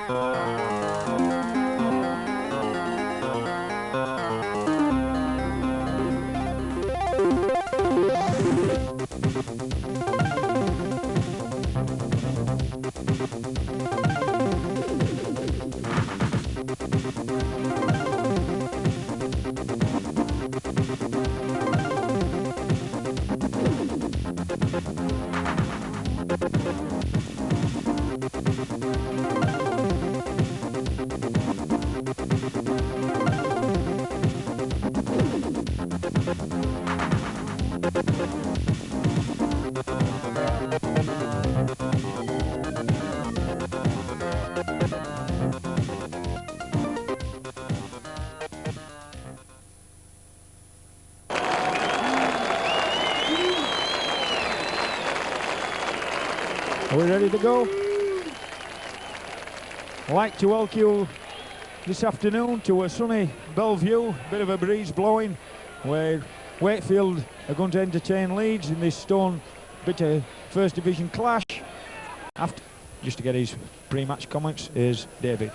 Are we ready to go? I'd like to welcome you this afternoon to a sunny Bellevue, bit of a breeze blowing, where Wakefield are going to entertain Leeds in this stone bit of First Division clash. After, just to get his pre-match comments, is David.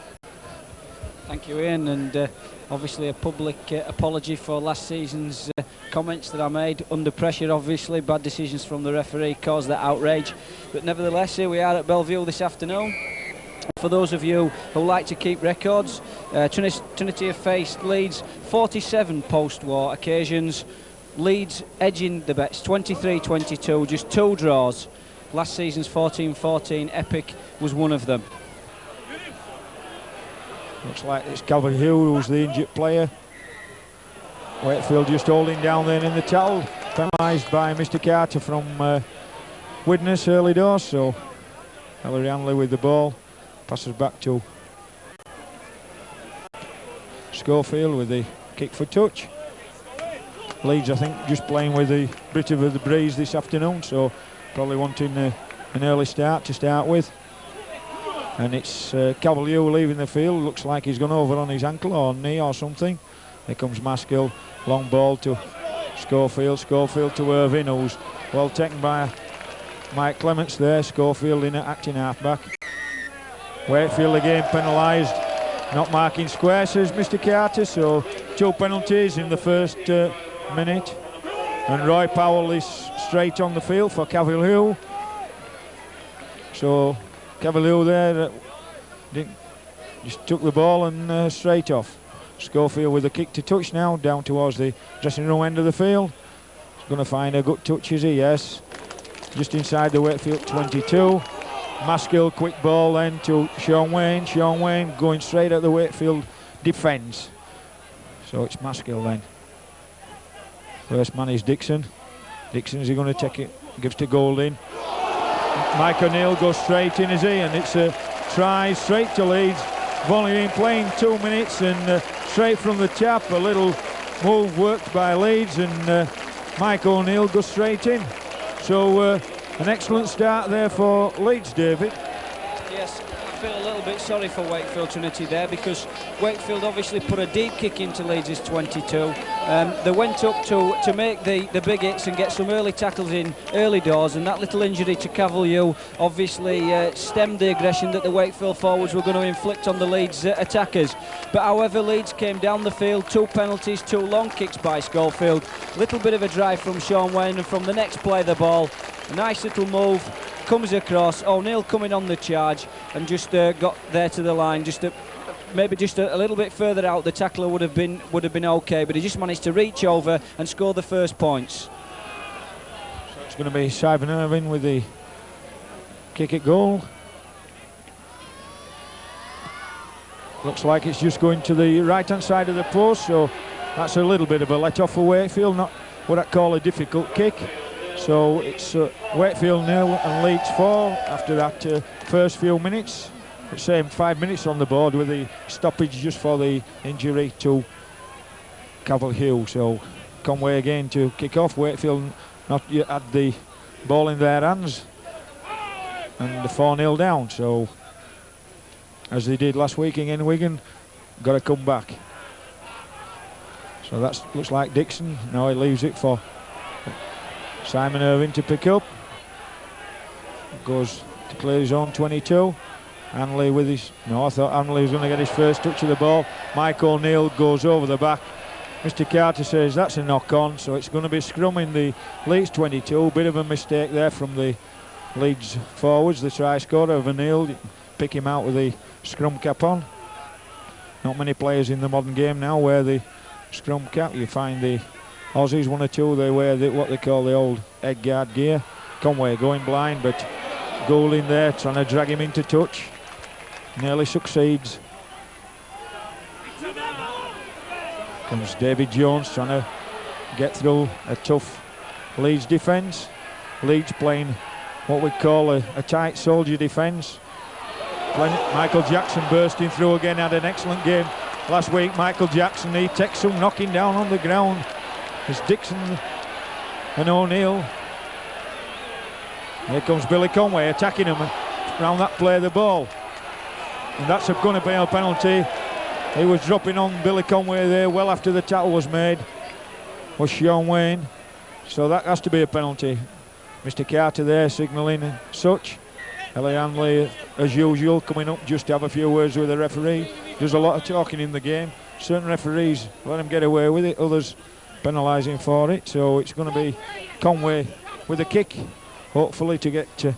Thank you, Ian, and obviously a public apology for last season's comments that I made under pressure. Obviously bad decisions from the referee caused that outrage, but nevertheless here we are at Bellevue this afternoon. For those of you who like to keep records, Trinity have faced Leeds 47 post-war occasions. Leeds edging the bets 23-22, just 2 draws. Last season's 14-14 epic was one of them. Looks like it's Calvin Hugh who's the injured player. Wakefield just holding down then in the towel, penalised by Mr. Carter from Widnes early doors. So Ellery Hanley with the ball, passes back to Schofield with the kick for touch. Leeds, I think, just playing with the bit of the breeze this afternoon, so probably wanting an early start to start with. And it's Cavalier leaving the field. Looks like he's gone over on his ankle or knee or something. Here comes Maskill, long ball to Schofield. Schofield to Irvine, who's well taken by Mike Clements there. Schofield in at acting halfback. Wakefield again penalised, not marking square, says Mr. Carter. So 2 penalties in the first minute. And Roy Powell is straight on the field for Cavalier. So Cavalier there just took the ball and straight off. Schofield with a kick to touch now, down towards the dressing room end of the field. He's going to find a good touch, is he? Yes. Just inside the Wakefield 22. Maskill, quick ball then to Sean Wayne. Sean Wayne going straight at the Wakefield defence. So it's Maskill then. First man is Dixon. Dixon, is he going to take it? Gives to Golding. Mike O'Neill goes straight in, is he? And it's a try straight to Leeds. They've only been playing 2 minutes, and straight from the tap, a little move worked by Leeds, and Mike O'Neill goes straight in. So an excellent start there for Leeds, David. Yes, I feel a little bit sorry for Wakefield Trinity there, because Wakefield obviously put a deep kick into Leeds' 22. They went up to make the big hits and get some early tackles in early doors, and that little injury to Cavalier obviously stemmed the aggression that the Wakefield forwards were going to inflict on the Leeds attackers. But however, Leeds came down the field, 2 penalties, 2 long kicks by Schofield, little bit of a drive from Sean Wayne, and from the next play the ball, nice little move, comes across, O'Neill coming on the charge and just got there to the line, maybe just a little bit further out. The tackler would have been okay, but he just managed to reach over and score the first points. So it's going to be Simon Irvine with the kick at goal. Looks like it's just going to the right hand side of the post, so that's a little bit of a let off for Wakefield, not what I call a difficult kick. So it's Wakefield 0 and Leeds 4 after that first few minutes. The same 5 minutes on the board with the stoppage just for the injury to Cavalier. So Conway again to kick off. Wakefield not yet had the ball in their hands, and the 4-0 down. So as they did last week in Wigan, got to come back. So that looks like Dixon. Now he leaves it for Simon Irvine to pick up. Goes to clear his own 22. Hanley with his... No, I thought Hanley was going to get his first touch of the ball. Mike O'Neill goes over the back. Mr. Carter says that's a knock-on, so it's going to be scrum in the Leeds 22. Bit of a mistake there from the Leeds forwards, the try scorer of O'Neill. Pick him out with the scrum cap on. Not many players in the modern game now wear the scrum cap. You find the Aussies, one or two, they wear what they call the old egg guard gear. Conway going blind, but Goulding there trying to drag him into touch. Nearly succeeds. Comes David Jones trying to get through a tough Leeds defence. Leeds playing what we call a tight soldier defence. Michael Jackson bursting through again, had an excellent game last week. Michael Jackson, he takes some knocking down on the ground. It's Dixon and O'Neill. Here comes Billy Conway attacking him around that play of the ball. And that's going to be a penalty. He was dropping on Billy Conway there well after the tackle was made. Was Sean Wayne. So that has to be a penalty. Mr. Carter there signalling such. Ellie Hanley, as usual, coming up just to have a few words with the referee. There's a lot of talking in the game. Certain referees let him get away with it, others penalising for it. So it's going to be Conway with a kick, hopefully to get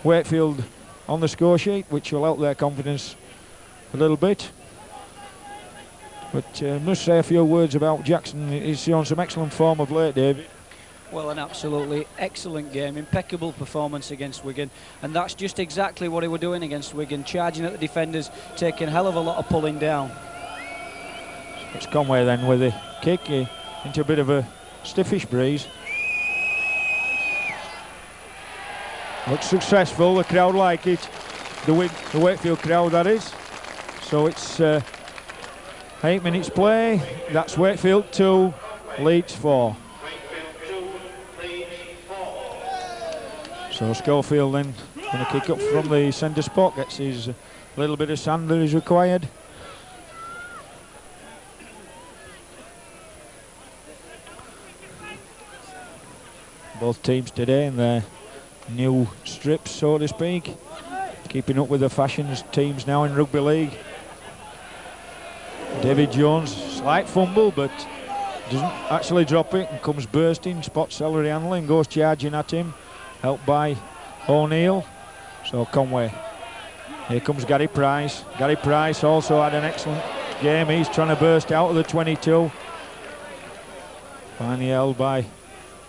Wakefield on the score sheet, which will help their confidence a little bit. But I must say a few words about Jackson. He's shown some excellent form of late, David. Well, an absolutely excellent game, impeccable performance against Wigan, and that's just exactly what he was doing against Wigan, charging at the defenders, taking a hell of a lot of pulling down. It's Conway then with the kick into a bit of a stiffish breeze. Looks successful, the crowd like it, the Wakefield crowd that is. So it's 8 minutes play, that's Wakefield 2, Leeds 4. So Schofield then going to kick up from the centre spot, gets his little bit of sand that is required. Both teams today in their new strips, so to speak, keeping up with the fashions teams now in rugby league. David Jones, slight fumble, but doesn't actually drop it and comes bursting, spots Celery Hanley and goes charging at him. Helped by O'Neill. So Conway. Here comes Gary Price. Gary Price also had an excellent game. He's trying to burst out of the 22. Finally held by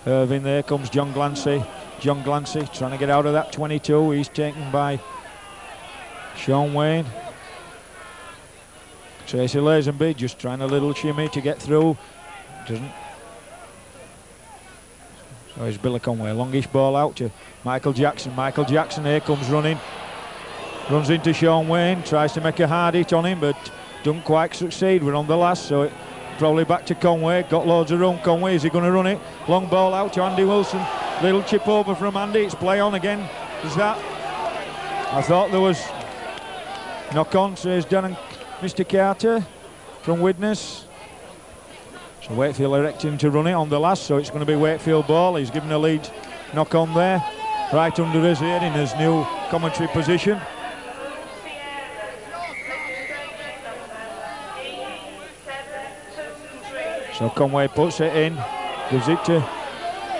Irving. There comes John Glancy. John Glancy trying to get out of that 22. He's taken by Sean Wayne. Tracy Lazenby just trying a little shimmy to get through. Doesn't. So it's Billy Conway, longish ball out to Michael Jackson. Michael Jackson here comes running. Runs into Sean Wayne, tries to make a hard hit on him, but doesn't quite succeed. We're on the last, so it probably back to Conway. Got loads of room. Conway, is he going to run it? Long ball out to Andy Wilson. Little chip over from Andy. It's play on again. Is that? I thought there was knock on, says Darren Mr. Carter from Widnes. So Wakefield electing to run it on the last, so it's going to be Wakefield ball. He's given a lead knock on there, right under his ear in his new commentary position. So Conway puts it in, gives it to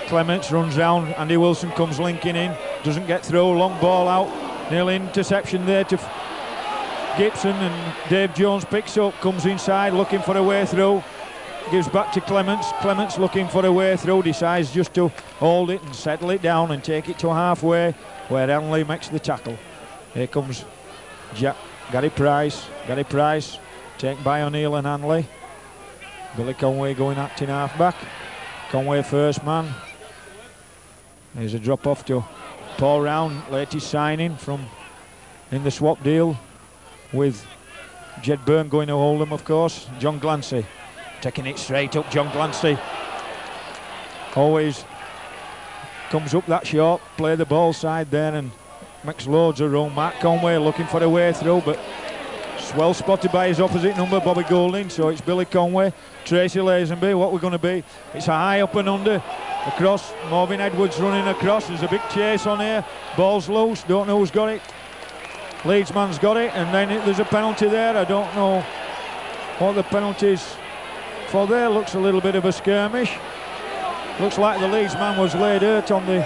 Clements, runs round, Andy Wilson comes linking in, doesn't get through, long ball out, nearly interception there to Gibson, and Dave Jones picks up, comes inside looking for a way through. Gives back to Clements. Clements looking for a way through, decides just to hold it and settle it down and take it to halfway where Hanley makes the tackle. Here comes Gary Price. Gary Price taken by O'Neill and Hanley. Billy Conway going acting half back. Conway first man. There's a drop off to Paul Round, latest signing from in the swap deal with Jed Byrne going to hold him, of course. John Glancy. Taking it straight up, John Glancy. Always comes up that short, play the ball side there and makes loads of room. Matt Conway looking for a way through, but it's well spotted by his opposite number, Bobby Goulding. So it's Billy Conway, Tracy Lazenby. What we're going to be, it's a high up and under. Across, Marvin Edwards running across. There's a big chase on here. Ball's loose, don't know who's got it. Leeds man's got it, and then there's a penalty there. I don't know what the penalty's for there. Looks a little bit of a skirmish. Looks like the Leeds man was laid hurt on the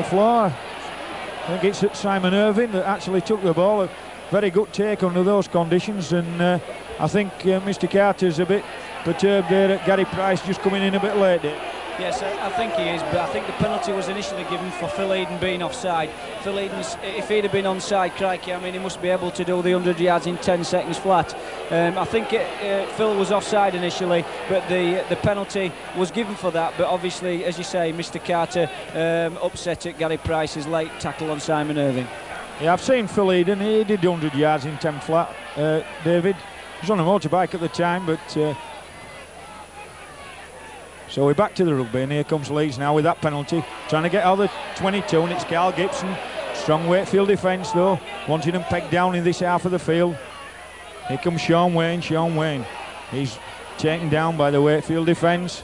floor. I think it's Simon Irving that actually took the ball. A very good take under those conditions, and I think Mr. Carter's a bit perturbed there at Gary Price just coming in a bit late there. Yes, I think he is, but I think the penalty was initially given for Phil Eden being offside. Phil Eden's, if he'd have been onside, crikey, I mean, he must be able to do the 100 yards in 10 seconds flat. I think Phil was offside initially, but the penalty was given for that. But obviously, as you say, Mr. Carter upset at Gary Price's late tackle on Simon Irving. Yeah, I've seen Phil Eden. He did 100 yards in 10 flat, David. He was on a motorbike at the time, but... So we're back to the rugby, and here comes Leeds now with that penalty, trying to get out of the 22, and it's Carl Gibson. Strong Wakefield defence though, wanting them pegged down in this half of the field. Here comes Sean Wayne. He's taken down by the Wakefield defence.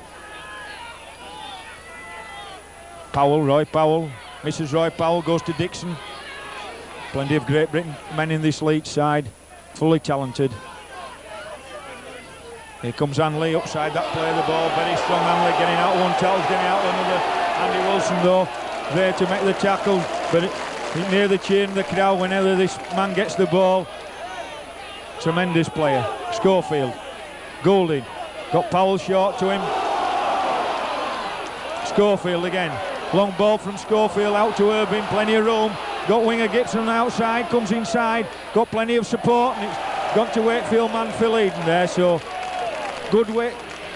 Roy Powell, Mrs. Roy Powell goes to Dixon. Plenty of Great Britain men in this Leeds side, fully talented. Here comes Hanley upside that play of the ball, very strong Hanley getting out one tackle, getting out another. Andy Wilson though, there to make the tackle, but near the chin of the crowd whenever this man gets the ball. Tremendous player. Schofield, Goulding, got Powell short to him. Schofield again, long ball from Schofield out to Irving, plenty of room. Got winger Gibson on the outside, comes inside, got plenty of support, and it's gone to Wakefield man Phil Eden there, so good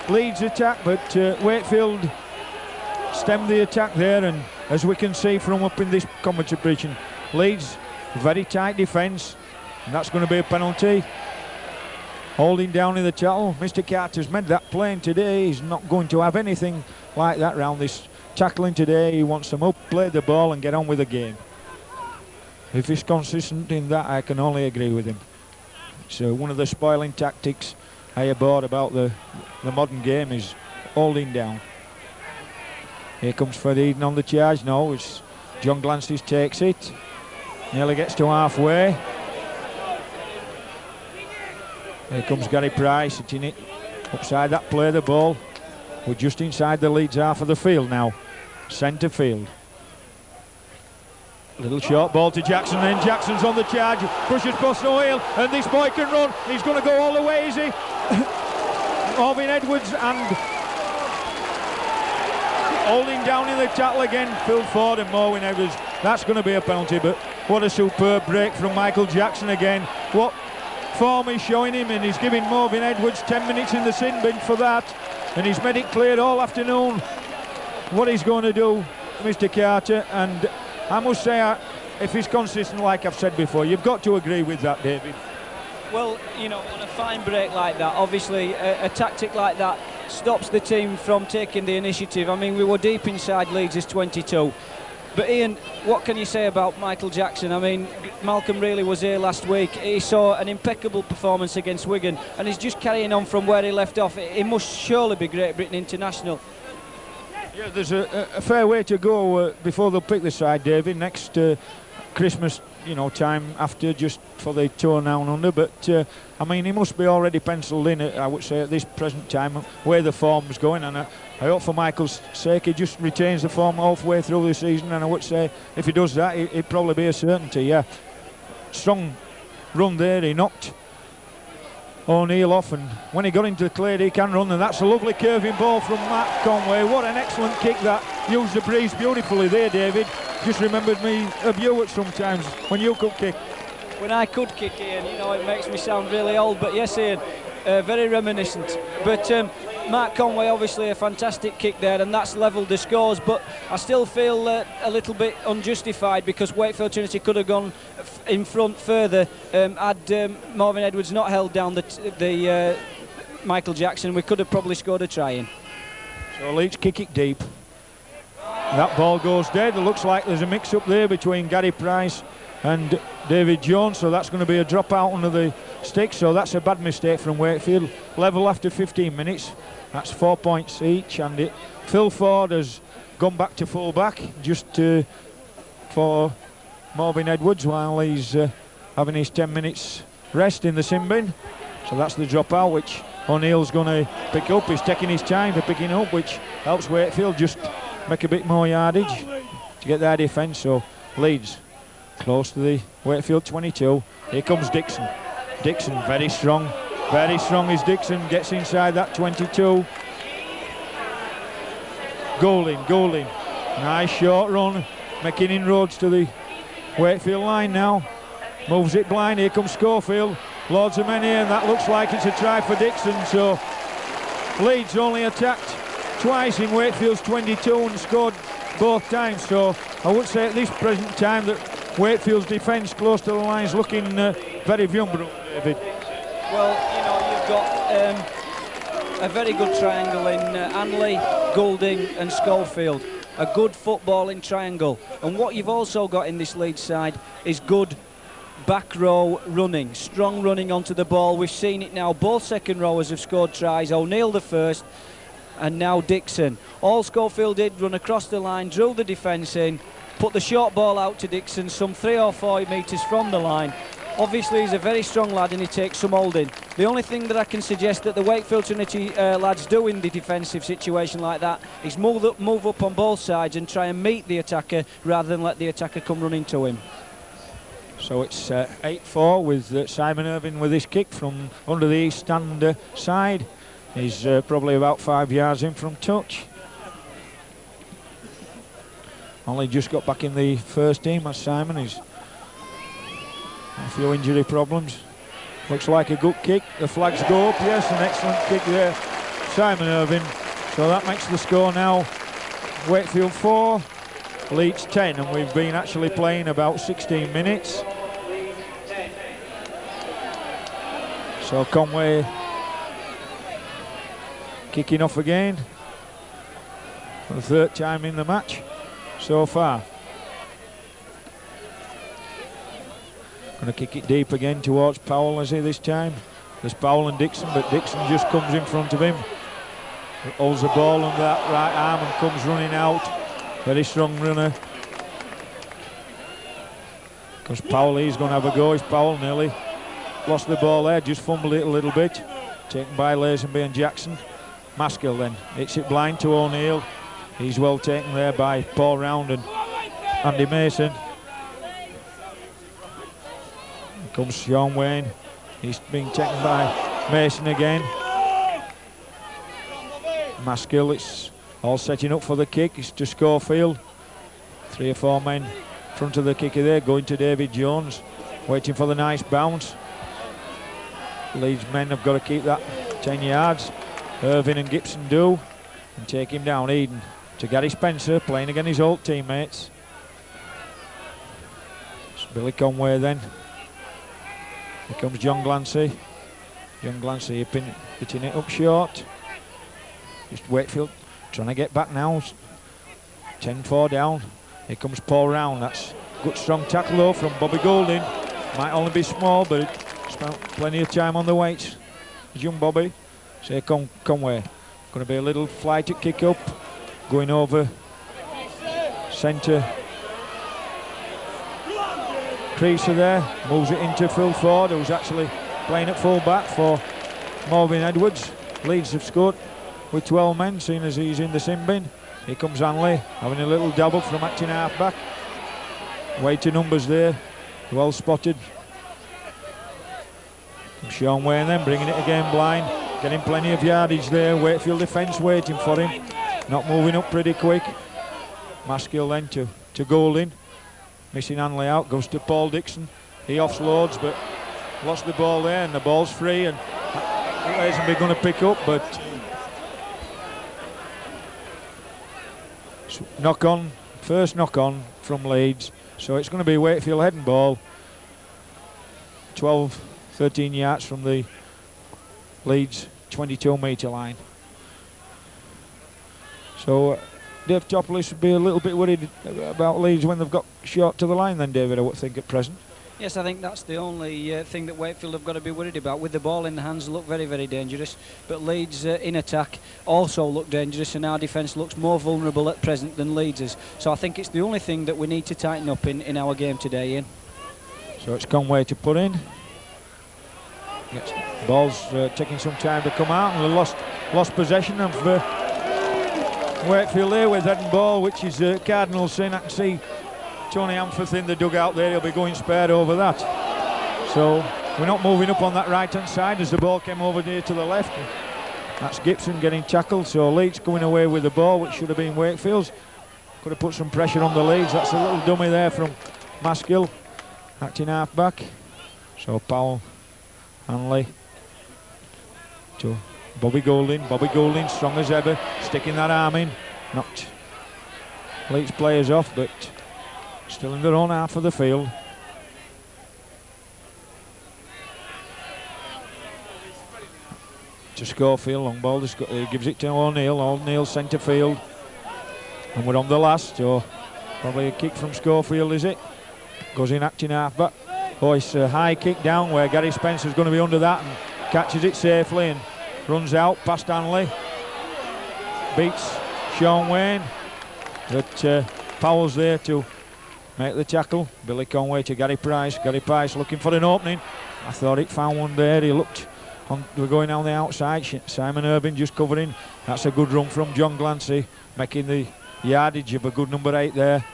Leeds attack, but Wakefield stemmed the attack there, and as we can see from up in this commentary position, Leeds very tight defence, and that's going to be a penalty. Holding down in the tackle. Mr. Carter's made that plain today. He's not going to have anything like that round this tackling today. He wants them up, play the ball and get on with the game. If he's consistent in that, I can only agree with him. So one of the spoiling tactics I abhor about the modern game is holding down. Here comes Fred Eden on the charge now. It's John Glances takes it. Nearly gets to halfway. Here comes Gary Price hitting it upside that play of the ball. We're just inside the Leeds half of the field now. Centre field. Little short ball to Jackson, and Jackson's on the charge, pushes past O'Neill, and this boy can run. He's going to go all the way, is he? Marvin Edwards, and holding down in the tackle again, Phil Ford and Marvin Edwards. That's going to be a penalty, but what a superb break from Michael Jackson again. What form he's showing him, and he's giving Marvin Edwards 10 minutes in the sin bin for that, and he's made it clear all afternoon what he's going to do, Mr. Carter, and I must say, if he's consistent, like I've said before, you've got to agree with that, David. Well, you know, on a fine break like that, obviously a tactic like that stops the team from taking the initiative. I mean, we were deep inside Leeds' 22. But Ian, what can you say about Michael Jackson? I mean, Malcolm really was here last week. He saw an impeccable performance against Wigan, and he's just carrying on from where he left off. He must surely be Great Britain international. Yeah, there's a fair way to go before they'll pick the side, David. Next Christmas, you know, time after, just for the tour now and under. But I mean, he must be already penciled in. I would say at this present time, where the form's going, and I hope for Michael's sake he just retains the form halfway through the season. And I would say if he does that, it'd probably be a certainty. Yeah, strong run there. He knocked O'Neill off, and when he got into the clear he can run, and that's a lovely curving ball from Matt Conway. What an excellent kick that. Used the breeze beautifully there, David. Just remembered me of you at sometimes when you could kick. When I could kick, Ian, you know, it makes me sound really old, but yes, Ian, very reminiscent. But Mark Conway, obviously a fantastic kick there, and that's levelled the scores, but I still feel a little bit unjustified, because Wakefield Trinity could have gone in front further had Marvin Edwards not held down the Michael Jackson. We could have probably scored a try in. So Leeds kick it deep. That ball goes dead. It looks like there's a mix-up there between Gary Price and David Jones, so that's going to be a drop out under the stick, so that's a bad mistake from Wakefield. Level after 15 minutes. That's 4 points each, and Phil Ford has gone back to full back just for Marvin Edwards, while he's having his 10 minutes rest in the sin bin. So that's the dropout, which O'Neill's going to pick up. He's taking his time for picking up, which helps Wakefield just make a bit more yardage to get their defence. So Leeds close to the Wakefield 22. Here comes Dixon. Dixon very strong is Dixon, gets inside that 22. Goulding, nice short run, making inroads to the Wakefield line now. Moves it blind, here comes Schofield. Loads of men here, and that looks like it's a try for Dixon. So Leeds only attacked twice in Wakefield's 22 and scored both times. So I would say at this present time that Wakefield's defence close to the line is looking very vulnerable, David. Well, you know, you've got a very good triangle in Hanley, Goulding and Schofield. A good footballing triangle. And what you've also got in this Leeds side is good back row running, strong running onto the ball. We've seen it now. Both second rowers have scored tries. O'Neill the first, and now Dixon. All Schofield did, run across the line, drew the defence in, put the short ball out to Dixon some 3 or 4 metres from the line. Obviously he's a very strong lad and he takes some holding. The only thing that I can suggest that the Wakefield Trinity lads do in the defensive situation like that is move up on both sides and try and meet the attacker rather than let the attacker come running to him. So it's 8-4 with Simon Irving with his kick from under the east stand side. He's probably about 5 yards in from touch. Only just got back in the first team as Simon. He's a few injury problems. Looks like a good kick. The flags go up. Yes, an excellent kick there, Simon Irving. So that makes the score now Wakefield 4, Leeds 10, and we've been actually playing about 16 minutes. So Conway kicking off again for the 3rd time in the match so far. Going to kick it deep again towards Powell, is he this time? There's Powell and Dixon, but Dixon just comes in front of him. Holds the ball under that right arm and comes running out. Very strong runner. Because Powell, he's going to have a go. It's Powell nearly lost the ball there, just fumbled it a little bit. Taken by Lazenby and Jackson. Maskell then hits it blind to O'Neill. He's well taken there by Paul Round and Andy Mason. Comes Sean Wayne. He's being taken by Mason again. Maskell, it's all setting up for the kick. It's to Schofield. 3 or 4 men in front of the kicker there, going to David Jones, waiting for the nice bounce. Leeds men have got to keep that 10 yards. Irving and Gibson do, and take him down. Eden to Gary Spencer, playing against his old teammates. It's Billy Conway then. Here comes John Glancy. John Glancy hitting it up short. Just Wakefield trying to get back now. 10-4 down. Here comes Paul Round. That's good strong tackle though from Bobby Goulding. Might only be small, but spent plenty of time on the weights. Young Bobby. So here comes Conway. Going to be a little flight at kick up. Going over centre. Creaser there, moves it into Phil Ford, who's actually playing at full back for Marvin Edwards. Leeds have scored with 12 men, seeing as he's in the sin bin. Here comes Hanley, having a little dabble from acting half back. Way to numbers there, well spotted. From Sean Wayne then, bringing it again blind, getting plenty of yardage there. Wakefield defence waiting for him, not moving up pretty quick. Maskell then to Goulding. Missing Hanley out, goes to Paul Dixon. He offloads, but lost the ball there, and the ball's free, and Lazenby going to pick up, but first knock on from Leeds, so it's going to be Wakefield heading ball. 12-13 yards from the Leeds 22-metre line. So Dave Topolis would be a little bit worried about Leeds when they've got short to the line then, David, I would think at present. Yes, I think that's the only thing that Wakefield have got to be worried about. With the ball in the hands, look very, very dangerous. But Leeds in attack also look dangerous, and our defence looks more vulnerable at present than Leeds is. So I think it's the only thing that we need to tighten up in our game today, Ian. So it's Conway to put in. Ball's taking some time to come out, and they lost possession of Wakefield there with head and ball, which is cardinal sin. I can see Tony Amforth in the dugout there. He'll be going spared over that. So we're not moving up on that right-hand side as the ball came over there to the left. That's Gibson getting tackled, so Leeds going away with the ball, which should have been Wakefield's. Could have put some pressure on the Leeds. That's a little dummy there from Maskill, acting half-back. So Powell, Hanley to Bobby Goulding. Bobby Goulding, strong as ever, sticking that arm in. Knocked Leeds players off, but still in their own half of the field. To Schofield, long ball, gives it to O'Neill. O'Neill centre field, and we're on the last, so probably a kick from Schofield, is it? Goes in acting half-back. Oh, it's a high kick down where Gary Spencer's going to be under that and catches it safely and runs out past Hanley. Beats Sean Wayne, but Powell's there to make the tackle. Billy Conway to Gary Price. Gary Price looking for an opening. I thought it found one there. He looked on, we're going down the outside. Simon Irving just covering. That's a good run from John Glancy, making the yardage of a good number 8 there.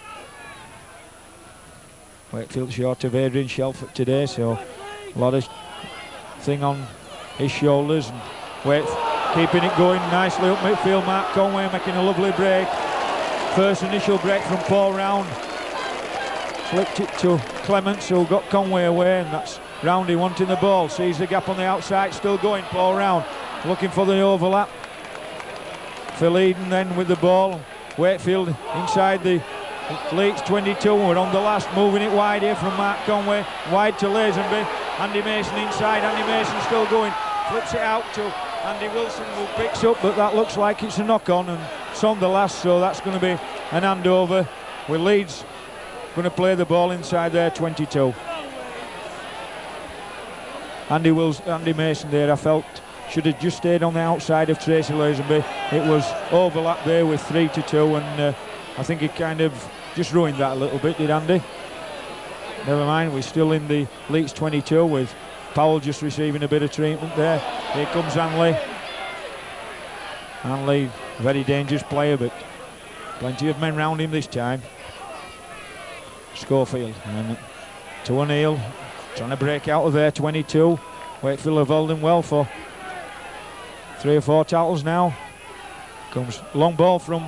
Wakefield short of Adrian Shelford today, so a lot of thing on his shoulders. And keeping it going nicely up midfield. Mark Conway making a lovely break. First initial break from Paul Round. Flicked it to Clements, who got Conway away, and that's Roundy wanting the ball. Sees the gap on the outside, still going. Paul Round looking for the overlap. Phil Eden then with the ball. Wakefield inside the Leeds 22. We're on the last, moving it wide here from Mark Conway. Wide to Lazenby. Andy Mason inside. Andy Mason still going. Flips it out to Andy Wilson, who picks up, but that looks like it's a knock-on, and it's on the last, so that's going to be an handover with Leeds going to play the ball inside their 22. Andy Mason there, I felt, should have just stayed on the outside of Tracy Lazenby. It was overlap there with 3-2, and I think he kind of just ruined that a little bit, did Andy? Never mind, we're still in the Leeds 22 with Powell just receiving a bit of treatment there. Here comes Hanley. Hanley, very dangerous player, but plenty of men round him this time. Schofield, and to O'Neill, trying to break out of there, 22. Wakefield have held him well for 3 or 4 tackles now. Comes long ball from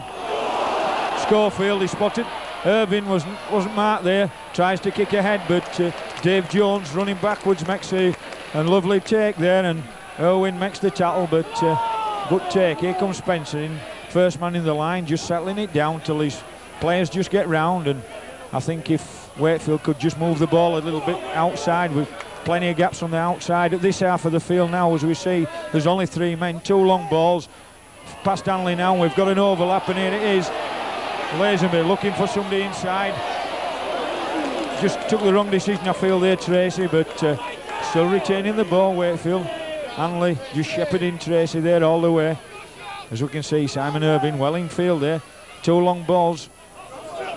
Schofield, he spotted. Irving wasn't marked there, tries to kick ahead, but Dave Jones running backwards makes a lovely take there, and Irwin makes the tackle, but good take. Here comes Spencer in, first man in the line, just settling it down till his players just get round, and I think if Wakefield could just move the ball a little bit outside, with plenty of gaps on the outside at this half of the field now, as we see there's only 3 men, 2 long balls past Hanley now. We've got an overlap, and here it is. Lazenby looking for somebody inside. Just took the wrong decision, I feel, there, Tracy, but still retaining the ball, Wakefield. Hanley just shepherding Tracy there all the way. As we can see, Simon Irving well in field there. 2 long balls,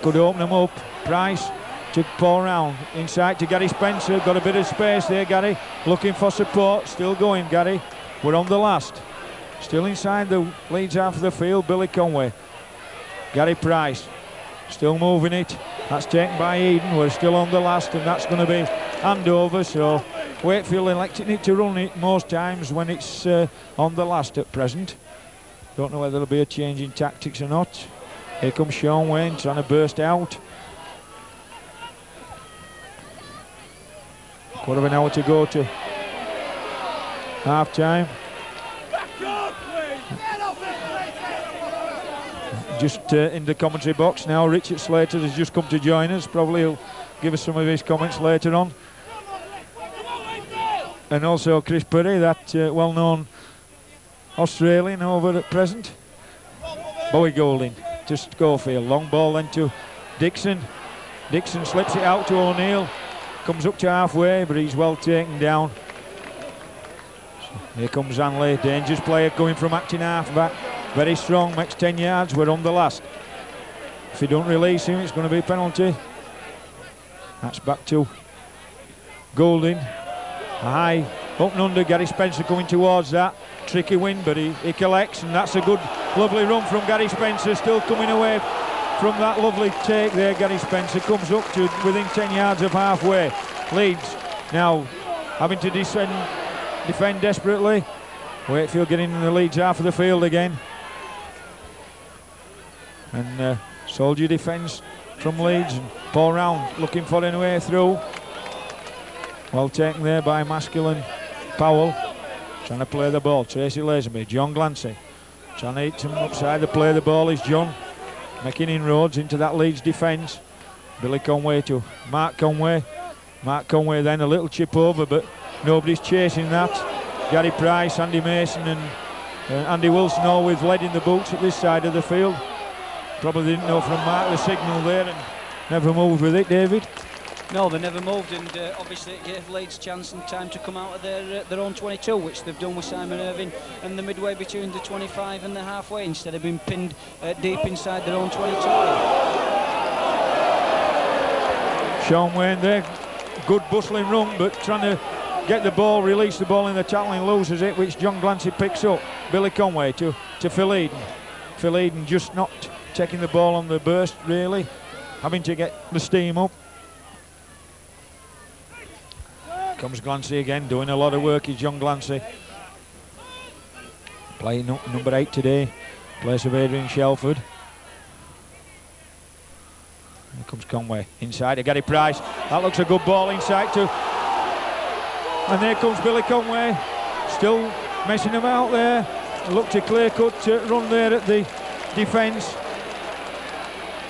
could open them up. Price to Paul Round, inside to Gary Spencer, got a bit of space there, Gary, looking for support, still going, Gary. We're on the last. Still inside the Leeds half of the field, Billy Conway. Gary Price, still moving it. That's taken by Eden. We're still on the last, and that's going to be handover. So Wakefield electing it to run it most times when it's on the last at present. Don't know whether there'll be a change in tactics or not. Here comes Sean Wayne trying to burst out. Quarter of an hour to go to half time. Just in the commentary box now, Richard Slater has just come to join us. Probably he'll give us some of his comments later on. And also Chris Perry, that well-known Australian over at present. Bowie Goulding to Schofield, long ball then to Dixon. Dixon slips it out to O'Neill, comes up to halfway, but he's well taken down. Here comes Hanley, dangerous player coming from acting half-back. Very strong, makes 10 yards, we're on the last. If you don't release him, it's going to be a penalty. That's back to Goulding, high, up and under. Gary Spencer coming towards that. Tricky win, but he collects, and that's a good, lovely run from Gary Spencer. Still coming away from that lovely take there. Gary Spencer comes up to within 10 yards of halfway. Leeds now having to defend desperately. Wakefield getting in the Leeds half of the field again. And Soldier defends from Leeds, and Paul Round looking for an way through. Well taken there by Maskell and Powell. Trying to play the ball. Tracy Lazenby, John Glancy. Trying to hit him upside the play. The ball is John. Making inroads into that Leeds defence. Billy Conway to Mark Conway. Mark Conway then a little chip over, but nobody's chasing that. Gary Price, Andy Mason and Andy Wilson all with lead in the boots at this side of the field. Probably didn't know from Mark the signal there and never moved with it, David. No, they never moved, and obviously it gave Leeds chance and time to come out of their own 22, which they've done with Simon Irving and the midway between the 25 and the halfway, instead of being pinned deep inside their own 22. Sean Wayne there, good bustling run, but trying to get the ball, release the ball in the tackling, loses it, which John Glancy picks up. Billy Conway to Phil Eden. Phil Eden just not taking the ball on the burst, really, having to get the steam up. Comes Glancy again, doing a lot of work is John Glancy. Playing number 8 today, place of Adrian Shelford. Here comes Conway, inside to Gary Price. That looks a good ball inside too. And there comes Billy Conway, still messing him out there. Looked a clear-cut run there at the defence.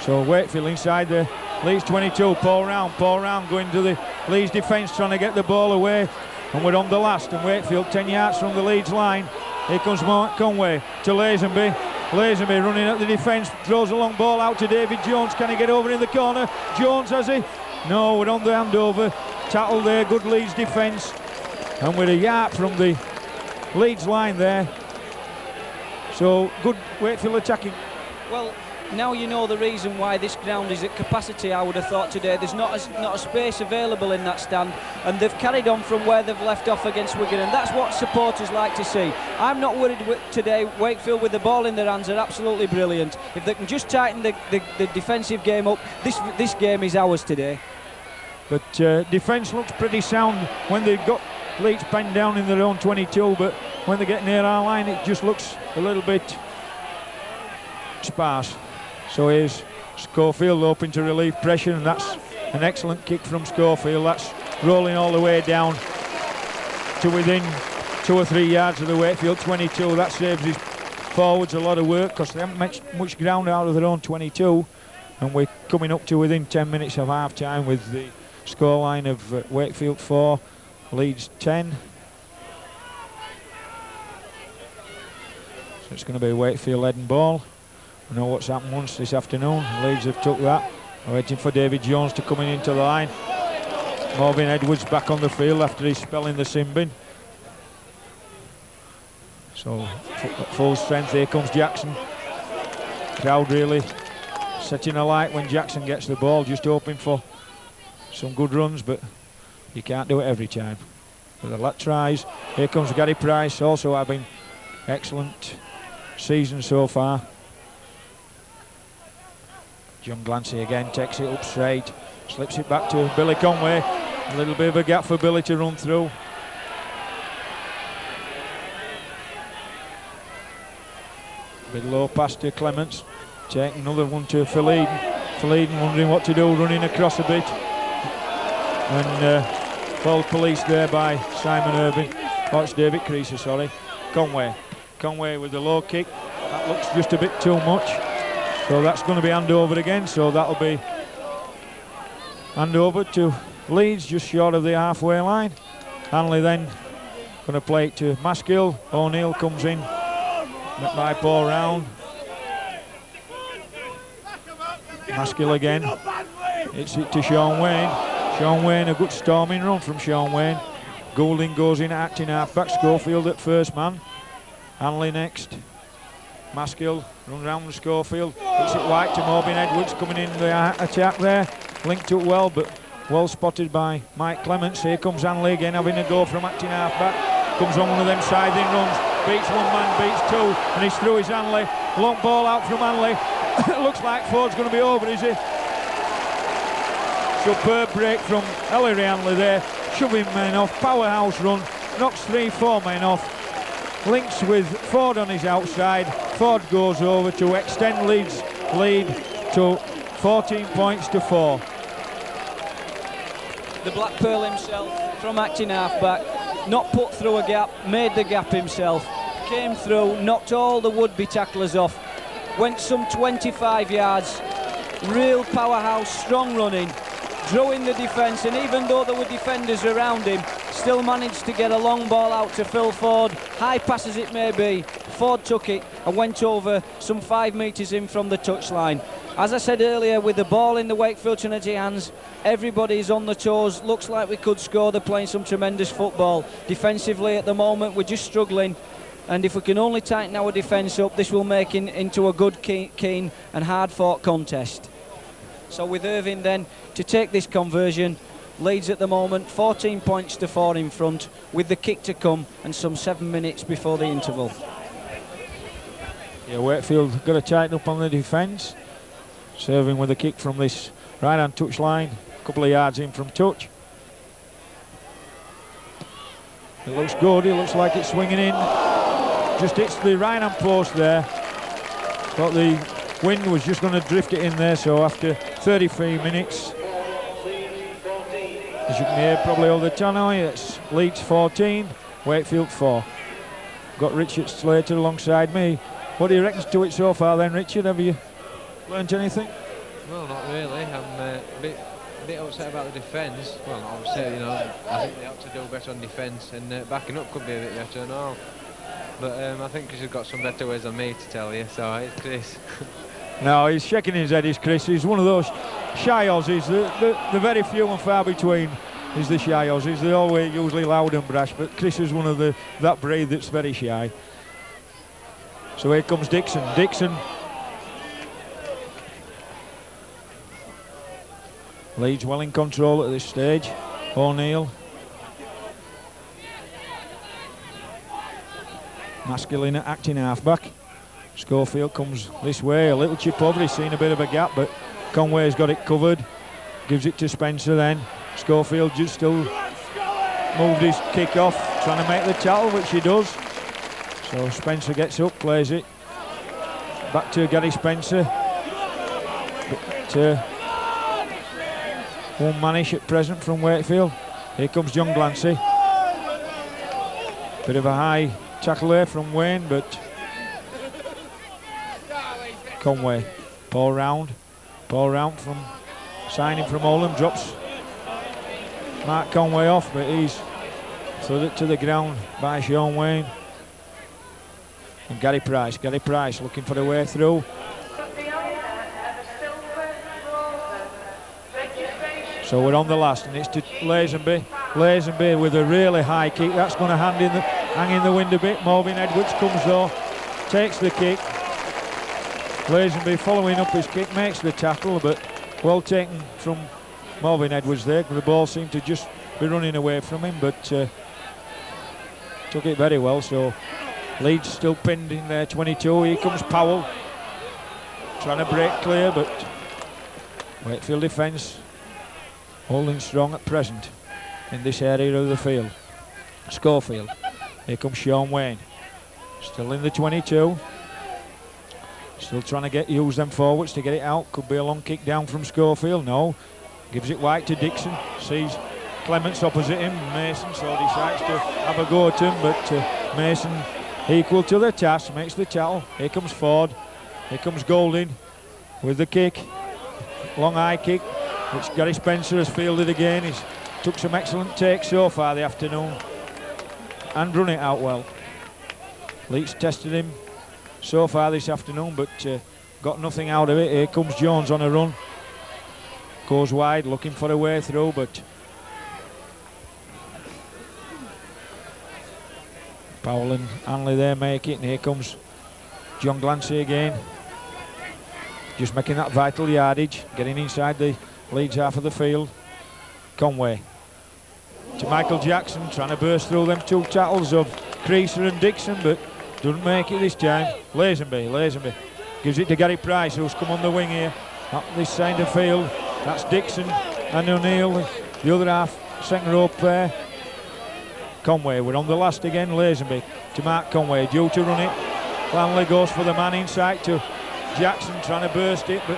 So Wakefield inside the Leeds 22, Paul Round going to the Leeds defence, trying to get the ball away, and we're on the last, and Wakefield 10 yards from the Leeds line. Here comes Mark Conway to Lazenby. Lazenby running at the defence, throws a long ball out to David Jones. Can he get over in the corner? Jones, has he? No, we're on the handover. Tackle there, good Leeds defence, and we're a yard from the Leeds line there. So good Wakefield attacking. Well, now you know the reason why this ground is at capacity. I would have thought today there's not a space available in that stand, and they've carried on from where they've left off against Wigan, and that's what supporters like to see. I'm not worried today. Wakefield with the ball in their hands are absolutely brilliant. If they can just tighten the defensive game up, this game is ours today. But defence looks pretty sound when they've got Leeds penned down in their own 22, but when they get near our line it just looks a little bit sparse. So here's Schofield hoping to relieve pressure, and that's an excellent kick from Schofield. That's rolling all the way down to within 2 or 3 yards of the Wakefield 22. That saves his forwards a lot of work because they haven't much ground out of their own 22, and we're coming up to within 10 minutes of half time with the scoreline of Wakefield 4, Leeds 10. So it's going to be Wakefield leading ball. We know what's happened once this afternoon. Leeds have took that. We're waiting for David Jones to come into the line. Marvin Edwards back on the field after his spell in the sin bin. So full strength. Here comes Jackson. Crowd really setting alight when Jackson gets the ball, just hoping for some good runs, but you can't do it every time. But the lad tries. Here comes Gary Price, also having excellent season so far. John Glancy again takes it up straight, slips it back to Billy Conway. A little bit of a gap for Billy to run through. Bit low pass to Clements. Taking another one to Phil Eden. Phil Eden wondering what to do, running across a bit. And ball policed there by Simon Irving. Oh, it's David Creaser, sorry. Conway with the low kick. That looks just a bit too much. So that's going to be hand over again. So that'll be hand over to Leeds, just short of the halfway line. Hanley then going to play it to Maskell. O'Neill comes in by Paul Round. Maskell again. It's it to Sean Wayne. Sean Wayne, a good storming run from Sean Wayne. Goulding goes in acting half-back. Schofield at first man. Hanley next. Maskell runs round the Schofield. It's it wide to Morbin Edwards coming in the attack there. Linked up well, but Well spotted by Mike Clements. Here comes Hanley again, having a go from acting half-back. Comes on one of them side-in runs. Beats one man, beats two, and he's through his Hanley. Long ball out from Hanley. Looks like Ford's going to be over, is he? Superb break from Ellery Hanley there. Shoving men off. Powerhouse run. Knocks 3-4 men off. Links with Ford on his outside. Ford goes over to extend Leeds' lead to 14 points to 4. The Black Pearl himself from acting half-back, not put through a gap, made the gap himself, came through, knocked all the would-be tacklers off, went some 25 yards, real powerhouse, strong running, drew in the defence, and even though there were defenders around him, still managed to get a long ball out to Phil Ford, high pass as it may be. Ford took it and went over some 5 metres in from the touchline. As I said earlier, with the ball in the Wakefield Trinity hands, everybody's on the toes. Looks like we could score. They're playing some tremendous football. Defensively at the moment, we're just struggling. And if we can only tighten our defence up, this will make it into a good, keen and hard-fought contest. So with Irving then to take this conversion, Leeds at the moment 14 points to 4 in front, with the kick to come and some 7 minutes before the interval. Yeah, Wakefield got to tighten up on the defence. Serving with a kick from this right-hand touch line, a couple of yards in from touch. It looks good, it looks like it's swinging in. Just hits the right-hand post there. Thought the wind was just going to drift it in there, so after 33 minutes, as you can hear probably over the channel, it's Leeds 14, Wakefield 4. Got Richard Slater alongside me. What do you reckon to it so far then, Richard? Have you learnt anything? Well, not really. I'm a bit upset about the defence. Well, not upset, you know. I think they ought to do better on defence, and backing up could be a bit better and all. But I think he's got some better ways than me to tell you, so it's Chris. No, he's shaking his head, is Chris. He's one of those shy Aussies. The very few and far between is the shy Aussies. They're always usually loud and brash, but Chris is one of that breed that's very shy. So here comes Dixon. Dixon. Leeds well in control at this stage. O'Neill. Masculine acting halfback. Schofield comes this way, a little chip over, he's seen a bit of a gap, but Conway's got it covered. Gives it to Spencer then. Schofield just still moved his kick off, trying to make the tackle, which he does. So Spencer gets up, plays it. Back to Gary Spencer. But, one manish at present from Wakefield. Here comes John Glancy. Bit of a high tackle there from Wayne, but Conway. Paul Round from signing from Oldham, drops Mark Conway off, but he's thrown it to the ground by Sean Wayne. And Gary Price looking for the way through. So we're on the last, and it's to Lazenby. Lazenby with a really high kick. That's going to hang in the wind a bit. Marvin Edwards comes though, takes the kick. Lazenby following up his kick, makes the tackle, but well taken from Marvin Edwards there. The ball seemed to just be running away from him, but took it very well. So Leeds still pinned in there, 22. Here comes Powell, trying to break clear, but Wakefield defence holding strong at present in this area of the field. Schofield. Here comes Sean Wayne. Still in the 22. Still trying to use them forwards to get it out. Could be a long kick down from Schofield. No. Gives it wide to Dixon. Sees Clements opposite him. Mason, so decides to have a go at him. But Mason equal to the task. Makes the tackle. Here comes Ford. Here comes Golding with the kick. Long high kick, which Gary Spencer has fielded again. He's took some excellent takes so far the afternoon and run it out well. Leeds tested him so far this afternoon, but got nothing out of it. Here comes Jones on a run. Goes wide, looking for a way through, but Powell and Hanley there make it, and here comes John Glancy again. Just making that vital yardage, getting inside the Leeds half of the field. Conway to Michael Jackson, trying to burst through them two tackles of Creaser and Dixon, but doesn't make it this time. Lazenby gives it to Gary Price, who's come on the wing here, up this side of the field. That's Dixon and O'Neill, the other half, second row pair. Conway, we're on the last again. Lazenby to Mark Conway, due to run it. Lanley goes for the man inside to Jackson, trying to burst it, but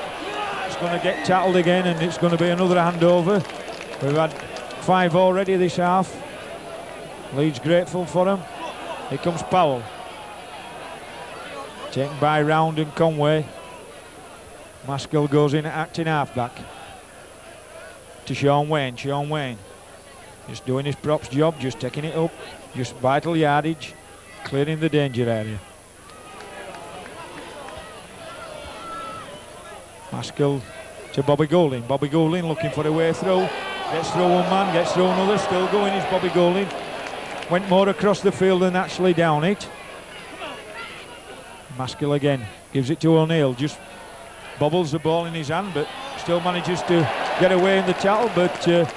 it's going to get tackled again, and it's going to be another handover. We've had 5 already this half. Leeds grateful for them. Here comes Powell. Taken by Round and Conway. Maskell goes in at acting halfback. To Sean Wayne. Just doing his props job, just taking it up. Just vital yardage. Clearing the danger area. Maskell to Bobby Goulding. Bobby Goulding looking for a way through. Gets through one man, gets through another. Still going is Bobby Goulding. Went more across the field than actually down it. Maskell again. Gives it to O'Neill. Just bobbles the ball in his hand, but still manages to get away in the tackle, but it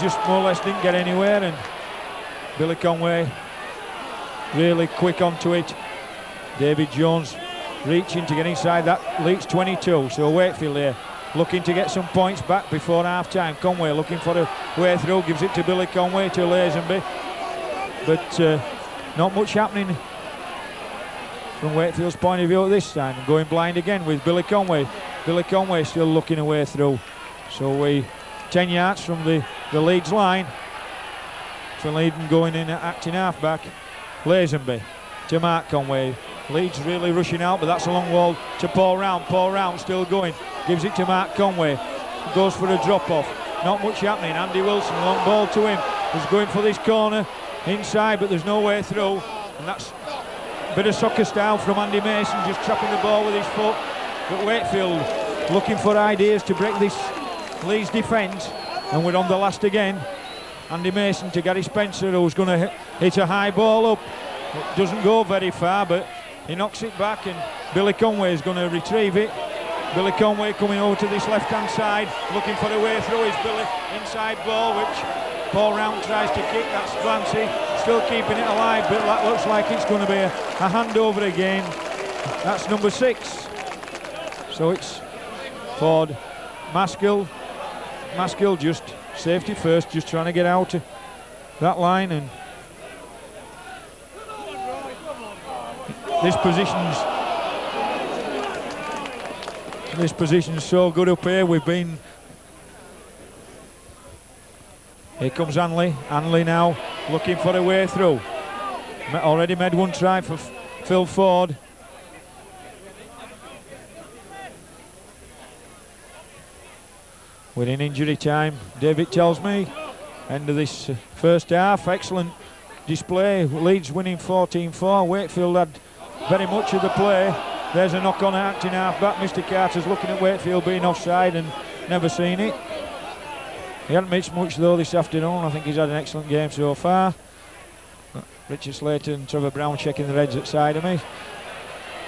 just more or less didn't get anywhere, and Billy Conway really quick onto it. David Jones reaching to get inside that Leeds 22. So Wakefield here looking to get some points back before half time. Conway looking for a way through, gives it to Billy Conway to Lazenby, but not much happening from Wakefield's point of view at this time. Going blind again with Billy Conway. Billy Conway still looking a way through. So we 10 yards from the Leeds line. Finlayden going in at acting halfback. Lazenby to Mark Conway. Leeds really rushing out, but that's a long wall to Paul Round. Paul Round still going. Gives it to Mark Conway. Goes for a drop-off. Not much happening. Andy Wilson, long ball to him. He's going for this corner inside, but there's no way through. And that's a bit of soccer style from Andy Mason, just trapping the ball with his foot. But Wakefield looking for ideas to break this Leeds defence. And we're on the last again. Andy Mason to Gary Spencer, who's going to hit a high ball up. It doesn't go very far, but he knocks it back, and Billy Conway is going to retrieve it. Billy Conway coming over to this left-hand side, looking for a way through his Billy inside ball, which Paul Round tries to kick. That's Clancy, still keeping it alive, but that looks like it's going to be a handover again. That's number 6. So it's Ford. Maskell just safety first, just trying to get out of that line, and this position's so good up here. Here comes Hanley now looking for a way through. Already made one try for Phil Ford. We're in injury time, David tells me. End of this first half. Excellent display. Leeds winning 14-4. Wakefield had very much of the play. There's a knock on acting half-back. Mr. Carter's looking at Wakefield being offside and never seen it. He hasn't missed much though this afternoon. I think he's had an excellent game so far. Richard Slater and Trevor Brown checking the reds at side of me.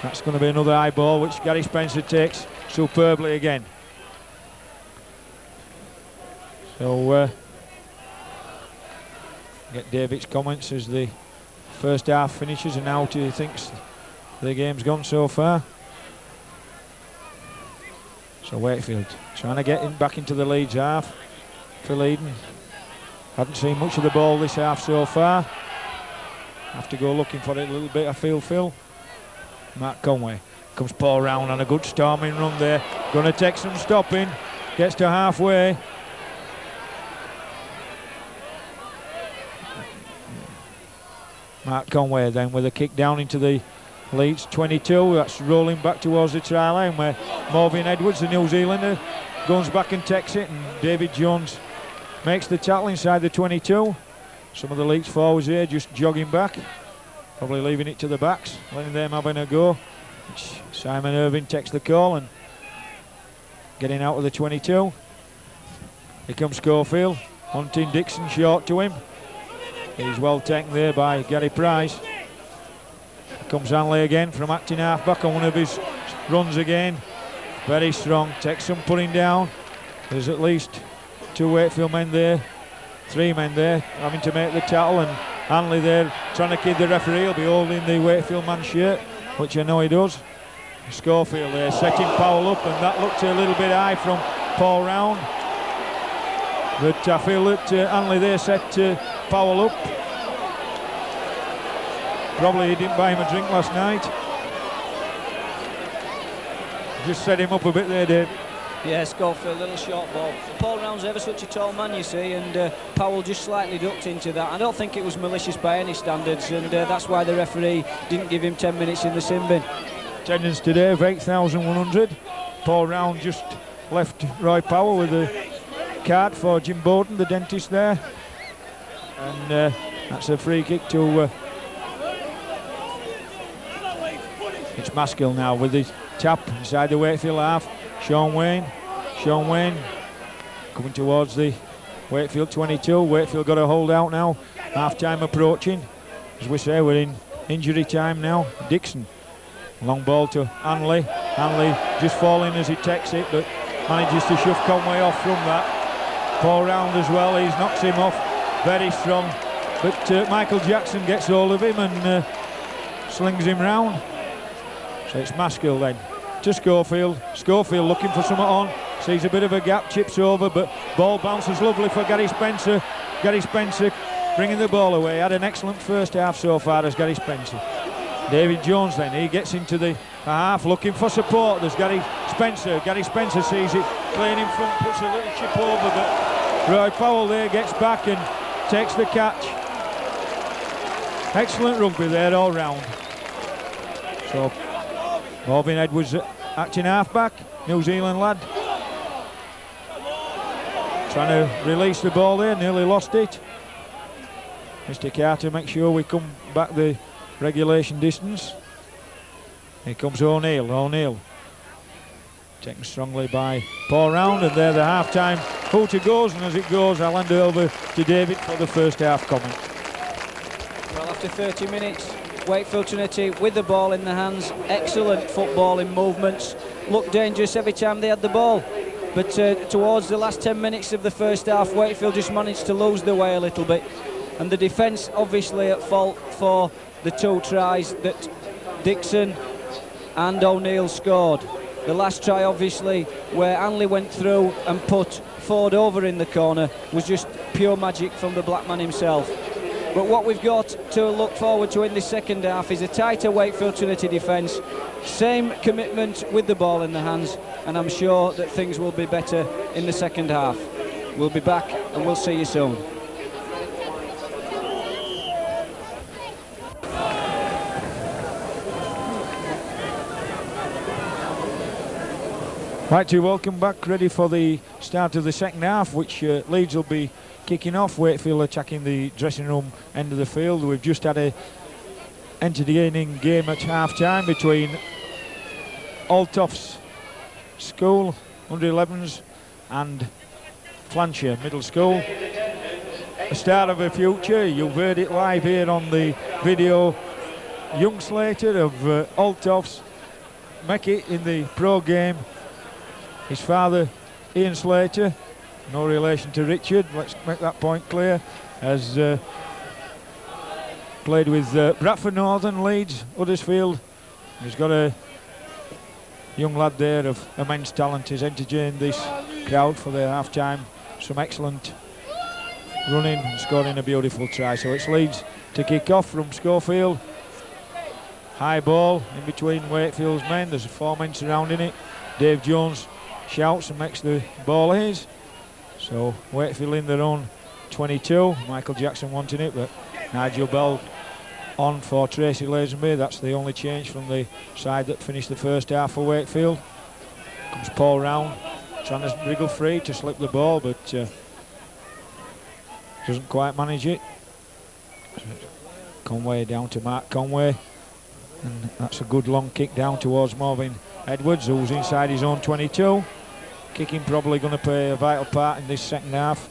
That's going to be another high ball, which Gary Spencer takes superbly again. So get David's comments as the first half finishes and how he thinks the game's gone so far. So Wakefield trying to get back into the Leeds half. Finlayden hadn't seen much of the ball this half so far. Have to go looking for it a little bit, I feel, Phil. Mark Conway. Comes Paul Round on a good storming run there. Going to take some stopping. Gets to halfway. Mark Conway then with a kick down into the Leeds 22. That's rolling back towards the try line where Morgan Edwards, the New Zealander, goes back and takes it, and David Jones makes the tackle inside the 22. Some of the Leeds forwards here just jogging back, probably leaving it to the backs, letting them having a go. Simon Irving takes the call and getting out of the 22. Here comes Schofield, hunting Dixon short to him. He's well taken there by Gary Price. Here comes Hanley again from acting half-back on one of his runs again. Very strong, takes some putting down. There's at least two Wakefield men there, 3 men there, having to make the tackle, and Hanley there trying to kid the referee. He'll be holding the Wakefield man's shirt, which I know he does. Schofield there setting Powell up, and that looked a little bit high from Paul Round. But I feel that Hanley there set Powell up. Probably he didn't buy him a drink last night. Just set him up a bit there, Dave. Yeah, Schofield, a little short ball. Paul Round's ever such a tall man, you see, and Powell just slightly ducked into that. I don't think it was malicious by any standards, and that's why the referee didn't give him 10 minutes in the sin bin. Attendance today of 8,100. Paul Round just left Roy Powell with a card for Jim Bowden, the dentist there. And that's a free kick to... it's Maskill now with his tap inside the Wakefield half. Sean Wayne coming towards the Wakefield 22. Wakefield got a hold out now. Half time approaching. As we say, we're in injury time now. Dixon, long ball to Hanley. Hanley just falling as he takes it, but manages to shove Conway off from that. Paul Round as well, he knocks him off very strong, but Michael Jackson gets hold of him and slings him round. So it's Maskill then to Schofield. Schofield looking for something on, sees a bit of a gap, chips over, but ball bounces lovely for Gary Spencer. Gary Spencer bringing the ball away. Had an excellent first half so far as Gary Spencer. David Jones then, he gets into the half looking for support. There's Gary Spencer. Gary Spencer sees it playing in front, puts a little chip over, but Roy Powell there gets back and takes the catch. Excellent rugby there all round. So Marvin Edwards acting half-back, New Zealand lad. Trying to release the ball there, nearly lost it. Mr. Carter makes sure we come back the regulation distance. Here comes O'Neill. Taken strongly by Paul Round, and there the half-time hooter goes, and as it goes I'll hand over to David for the first half comment. Well, after 30 minutes, Wakefield Trinity with the ball in the hands, excellent footballing movements, looked dangerous every time they had the ball, but towards the last 10 minutes of the first half, Wakefield just managed to lose their way a little bit, and the defence obviously at fault for the 2 tries that Dixon and O'Neill scored. The last try obviously where Hanley went through and put Ford over in the corner was just pure magic from the black man himself. But what we've got to look forward to in the second half is a tighter Wakefield Trinity defence, same commitment with the ball in the hands, and I'm sure that things will be better in the second half. We'll be back and we'll see you soon. Right, to welcome back, ready for the start of the second half, which Leeds will be kicking off. Wakefield attacking the dressing room end of the field. We've just had a entertaining game at half-time between Altoff's School, under-11s, and Flanshire Middle School. The start of a future. You've heard it live here on the video. Young Slater of Altoff's make it in the pro game. His father, Ian Slater, no relation to Richard, let's make that point clear, has played with Bradford Northern, Leeds, Huddersfield. He's got a young lad there of immense talent. He's entertained this crowd for their half-time. Some excellent running and scoring a beautiful try. So it's Leeds to kick off from Schofield. High ball in between Wakefield's men. There's 4 men surrounding it. Dave Jones shouts and makes the ball his. So Wakefield in their own 22. Michael Jackson wanting it, but Nigel Bell on for Tracy Lazenby. That's the only change from the side that finished the first half for Wakefield. Comes Paul Round, trying to wriggle free to slip the ball, but doesn't quite manage it. Conway down to Mark Conway, and that's a good long kick down towards Marvin Edwards, who's inside his own 22. Kicking probably going to play a vital part in this second half.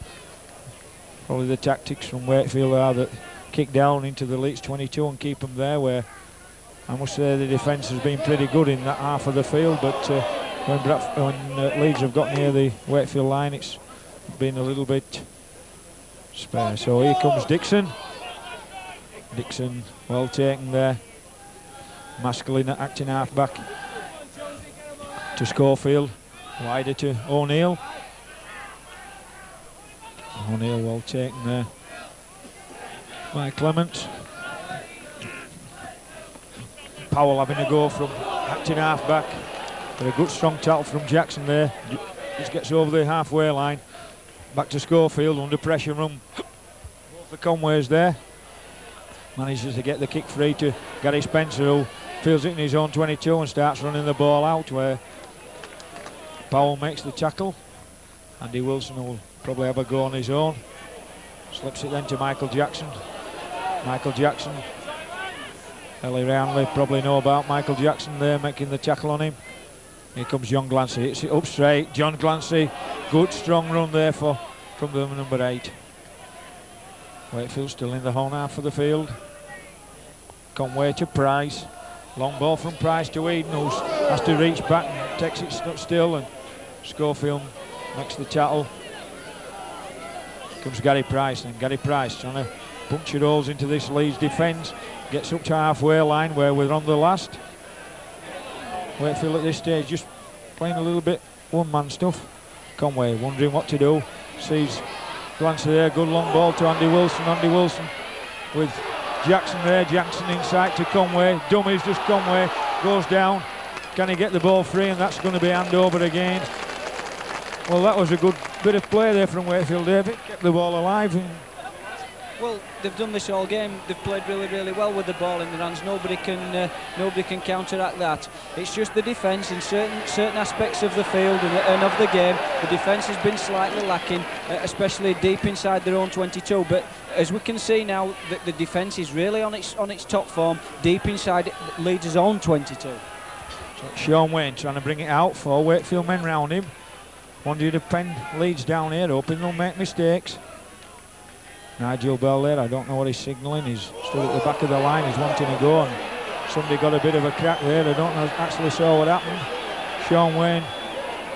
Probably the tactics from Wakefield are that kick down into the Leeds 22 and keep them there, where I must say the defence has been pretty good in that half of the field, but when Leeds have got near the Wakefield line, it's been a little bit spare. So here comes Dixon. Dixon well taken there. Maskell acting half back to Schofield. Wider to O'Neill. O'Neill well taken there by Clement. Powell having a go from acting half back. But a good strong tackle from Jackson there. Just gets over the halfway line. Back to Schofield under pressure from both the Conways there. Manages to get the kick free to Gary Spencer, who feels it in his own 22 and starts running the ball out, where Powell makes the tackle. Andy Wilson will probably have a go on his own. Slips it then to Michael Jackson. Michael Jackson. Ellie Roundley probably know about Michael Jackson there making the tackle on him. Here comes John Glancy, hits it up straight. John Glancy, good strong run there from the number 8. Wakefield still in the home half of the field. Conway to Price. Long ball from Price to Eden, who has to reach back and takes it still, and Schofield makes the tackle. Comes Gary Price, and Gary Price trying to puncture holes into this Leeds defence. Gets up to halfway line where we're on the last. Wakefield at this stage just playing a little bit one-man stuff. Conway wondering what to do. Sees Glancy there, good long ball to Andy Wilson. Andy Wilson with Jackson there. Jackson inside to Conway. Dummies just Conway. Goes down. Can he get the ball free? And that's going to be hand over again. Well, that was a good bit of play there from Wakefield. David kept the ball alive. Well, they've done this all game. They've played really, really well with the ball in their hands. Nobody can counteract that. It's just the defence in certain aspects of the field and of the game. The defence has been slightly lacking, especially deep inside their own 22. But as we can see now, the defence is really on its top form, deep inside Leeds' own 22. So Sean Wayne trying to bring it out for Wakefield men round him. Wanted to pen Leeds down here, hoping they'll make mistakes. Nigel Bell there, I don't know what he's signalling. He's stood at the back of the line, he's wanting to go, and somebody got a bit of a crack there. I don't know, actually saw what happened. Sean Wayne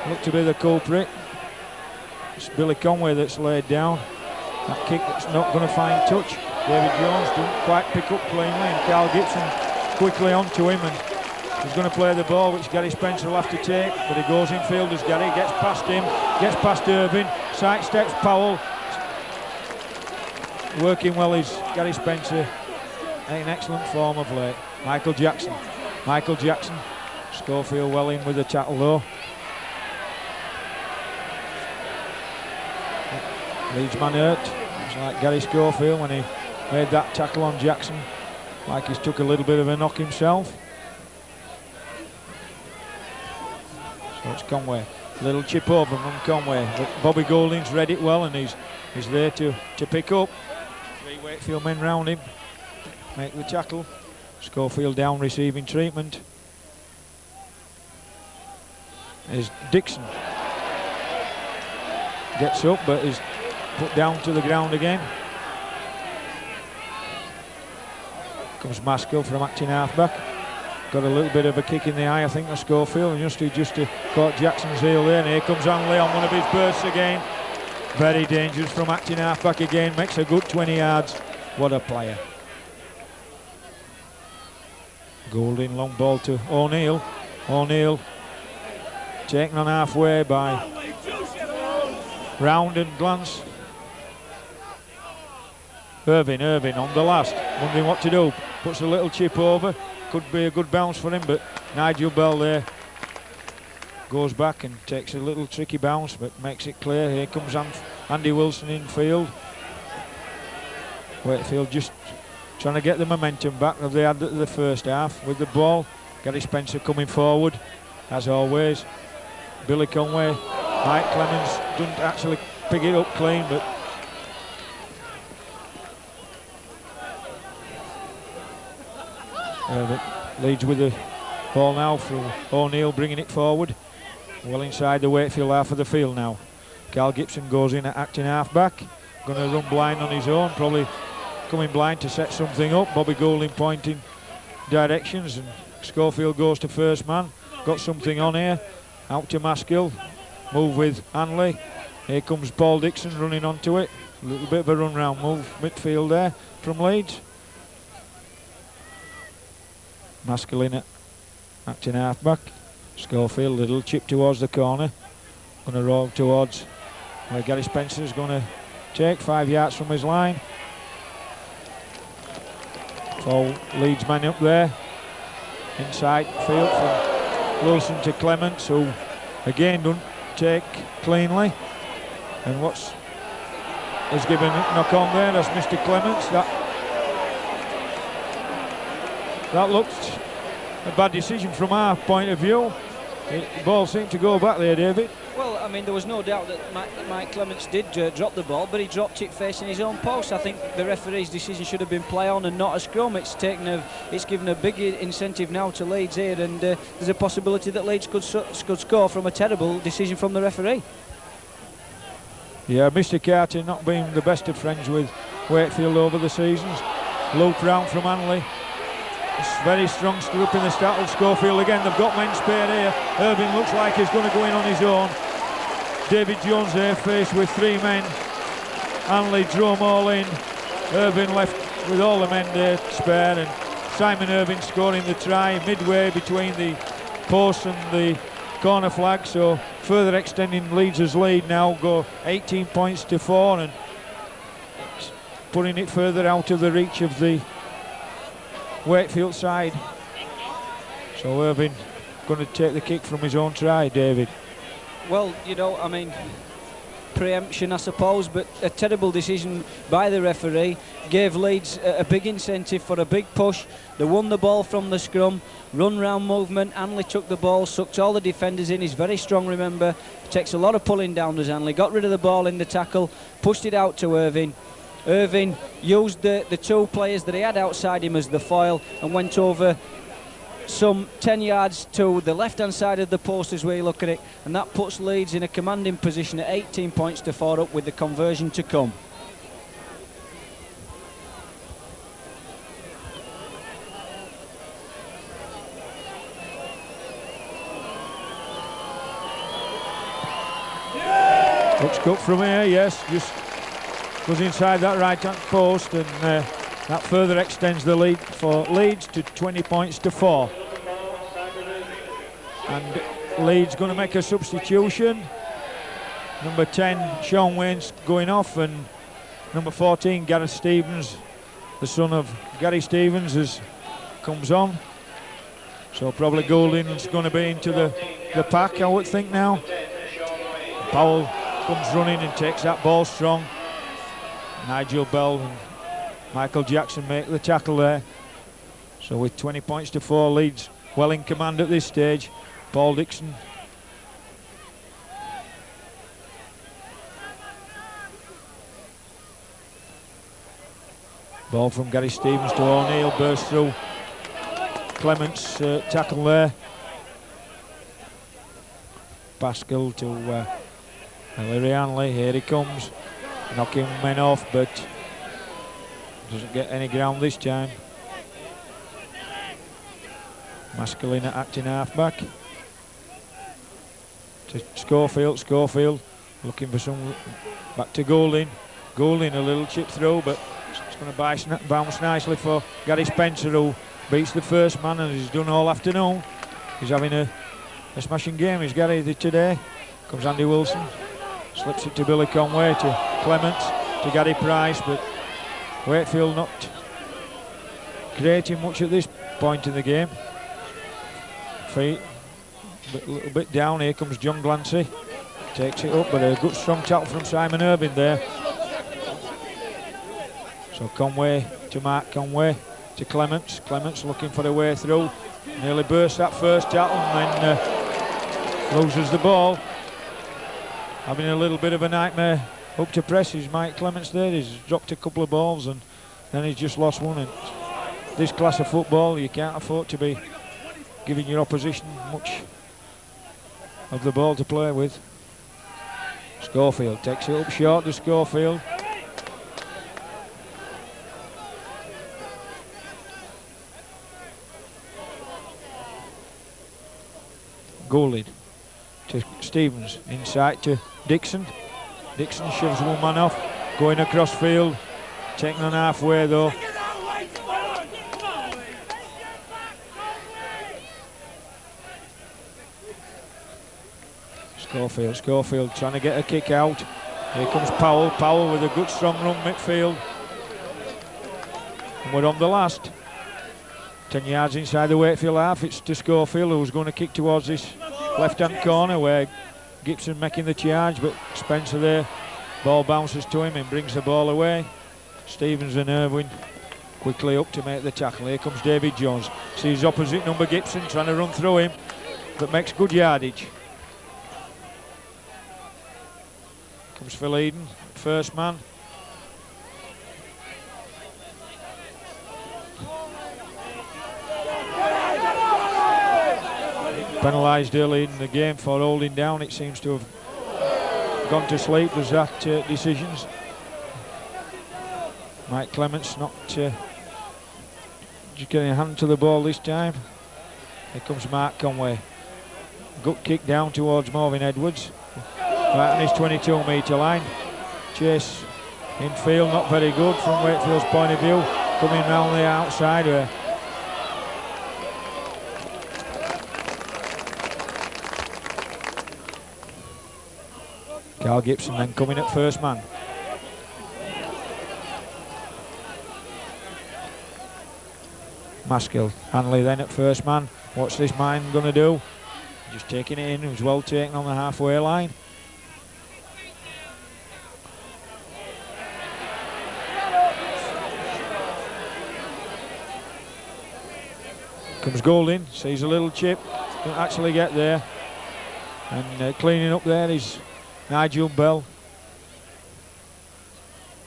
looked to be the culprit. It's Billy Conway that's laid down. That kick that's not going to find touch. David Jones didn't quite pick up cleanly, and Carl Gibson quickly onto him, and he's going to play the ball, which Gary Spencer will have to take, but he goes in field as Gary gets past him, gets past Irving, sidesteps Powell. Working well is Gary Spencer, in excellent form of late. Michael Jackson. Michael Jackson. Schofield well in with the tackle though. Leeds man hurt. It's like Gary Schofield when he made that tackle on Jackson. Like he's took a little bit of a knock himself. So it's Conway. Little chip over from Conway. But Bobby Golding's read it well, and he's there to pick up. 3 Wakefield men round him. Make the tackle. Schofield down receiving treatment. There's Dixon. Gets up but is put down to the ground again. Comes Maskell from acting halfback. Got a little bit of a kick in the eye, I think, of Schofield, and just caught Jackson's heel there. And here comes Hanley on one of his bursts again. Very dangerous from acting halfback again. Makes a good 20 yards. What a player. Goulding, long ball to O'Neill. O'Neill taken on halfway by Round and Glance. Irving on the last, wondering what to do. Puts a little chip over. Could be a good bounce for him, but Nigel Bell there goes back and takes a little tricky bounce, but makes it clear. Here comes Andy Wilson in field. Wakefield just trying to get the momentum back that they had at the first half with the ball. Gary Spencer coming forward, as always. Billy Conway. Mike Clemens doesn't actually pick it up clean, but Leeds with the ball now from O'Neill, bringing it forward. Well inside the Wakefield half of the field now. Carl Gibson goes in at acting half-back. Going to run blind on his own, probably coming blind to set something up. Bobby Goulding pointing directions, and Schofield goes to first man. Got something on here. Out to Maskell. Move with Hanley. Here comes Paul Dixon running onto it. A little bit of a run round move midfield there from Leeds. Masculina acting half-back. Schofield, little chip towards the corner. Going to roll towards where Gary Spencer's going to take 5 yards from his line. So Leeds man up there. Inside field from Wilson to Clements, who again don't take cleanly. And has given a knock on there, that's Mr. Clements. That looked a bad decision from our point of view. The ball seemed to go back there, David. Well, I mean, there was no doubt that Mike Clements did drop the ball, but he dropped it facing his own post. I think the referee's decision should have been play on and not a scrum. It's given a big incentive now to Leeds here, and there's a possibility that Leeds could score from a terrible decision from the referee. Yeah, Mr. Carter not being the best of friends with Wakefield over the seasons. Loop round from Hanley. It's very strong, stood up in the start of Schofield again. They've got men spared here. Irving looks like he's going to go in on his own. David Jones there faced with 3 men. Hanley drew them all in. Irving left with all the men there spare, and Simon Irving scoring the try midway between the post and the corner flag, so further extending Leeds' lead now, go 18 points to 4 and putting it further out of the reach of the Wakefield side. So Irving going to take the kick from his own try, David. Well, you know, I mean, preemption, I suppose, but a terrible decision by the referee. Gave Leeds a big incentive for a big push. They won the ball from the scrum, run round movement. Hanley took the ball, sucked all the defenders in. He's very strong, remember. Takes a lot of pulling down, does Hanley. Got rid of the ball in the tackle, pushed it out to Irving. Irving used the 2 players that he had outside him as the foil and went over some 10 yards to the left-hand side of the post as we look at it, and that puts Leeds in a commanding position at 18 points to 4 up with the conversion to come. Looks good from here, yes, just goes inside that right-hand post, and that further extends the lead for Leeds to 20 points to 4. And Leeds going to make a substitution. Number 10, Sean Wayne's going off, and number 14, Gareth Stevens, the son of Gary Stevens, comes on. So probably Goulding's going to be into the pack, I would think now. Powell comes running and takes that ball strong. Nigel Bell and Michael Jackson make the tackle there. So with 20 points to 4, Leeds well in command at this stage. Paul Dixon. Ball from Gary Stevens to O'Neill, burst through. Clements tackle there. Pascal to Larry Hanley, here he comes. Knocking men off, but doesn't get any ground this time. Masculina acting half-back. To Schofield looking for some, back to Goulding. Goulding a little chip through, but it's going to bounce nicely for Gary Spencer, who beats the first man and he's done all afternoon. He's having a smashing game, is Gary today. Comes Andy Wilson, slips it to Billy Conway, to Clements, to Gary Price, but Wakefield not creating much at this point in the game. Feet a little bit down. Here comes John Glancy, takes it up, but a good strong tackle from Simon Irving there. So Conway to Mark Conway, to Clements. Clements looking for a way through, nearly burst that first tackle and then loses the ball. Having a little bit of a nightmare up to press is Mike Clements there. He's dropped a couple of balls and then he's just lost one. And this class of football, you can't afford to be giving your opposition much of the ball to play with. Schofield takes it up short to Schofield. Goulding to Stevens, inside to Dixon. Dixon shoves one man off, going across field, taken on halfway though. Schofield trying to get a kick out. Here comes Powell with a good strong run midfield. And we're on the last. 10 yards inside the Wakefield half. It's to Schofield, who's going to kick towards this left-hand corner where Gibson making the charge, but Spencer there, ball bounces to him and brings the ball away. Stevens and Irwin quickly up to make the tackle. Here comes David Jones. Sees opposite number Gibson trying to run through him, but makes good yardage. Comes Phil Eden, first man. Penalised early in the game for holding down. It seems to have gone to sleep. Was that decisions? Mike Clements not just getting a hand to the ball this time. Here comes Mark Conway. Good kick down towards Marvin Edwards. Right on his 22-metre line. Chase infield, not very good from Wakefield's point of view. Coming round the outside where Carl Gibson then coming at first man. Maskill, Hanley then at first man. What's this man going to do? Just taking it in, it was well taken on the halfway line. Comes Golding, sees a little chip, doesn't actually get there. And cleaning up there is Nigel Bell.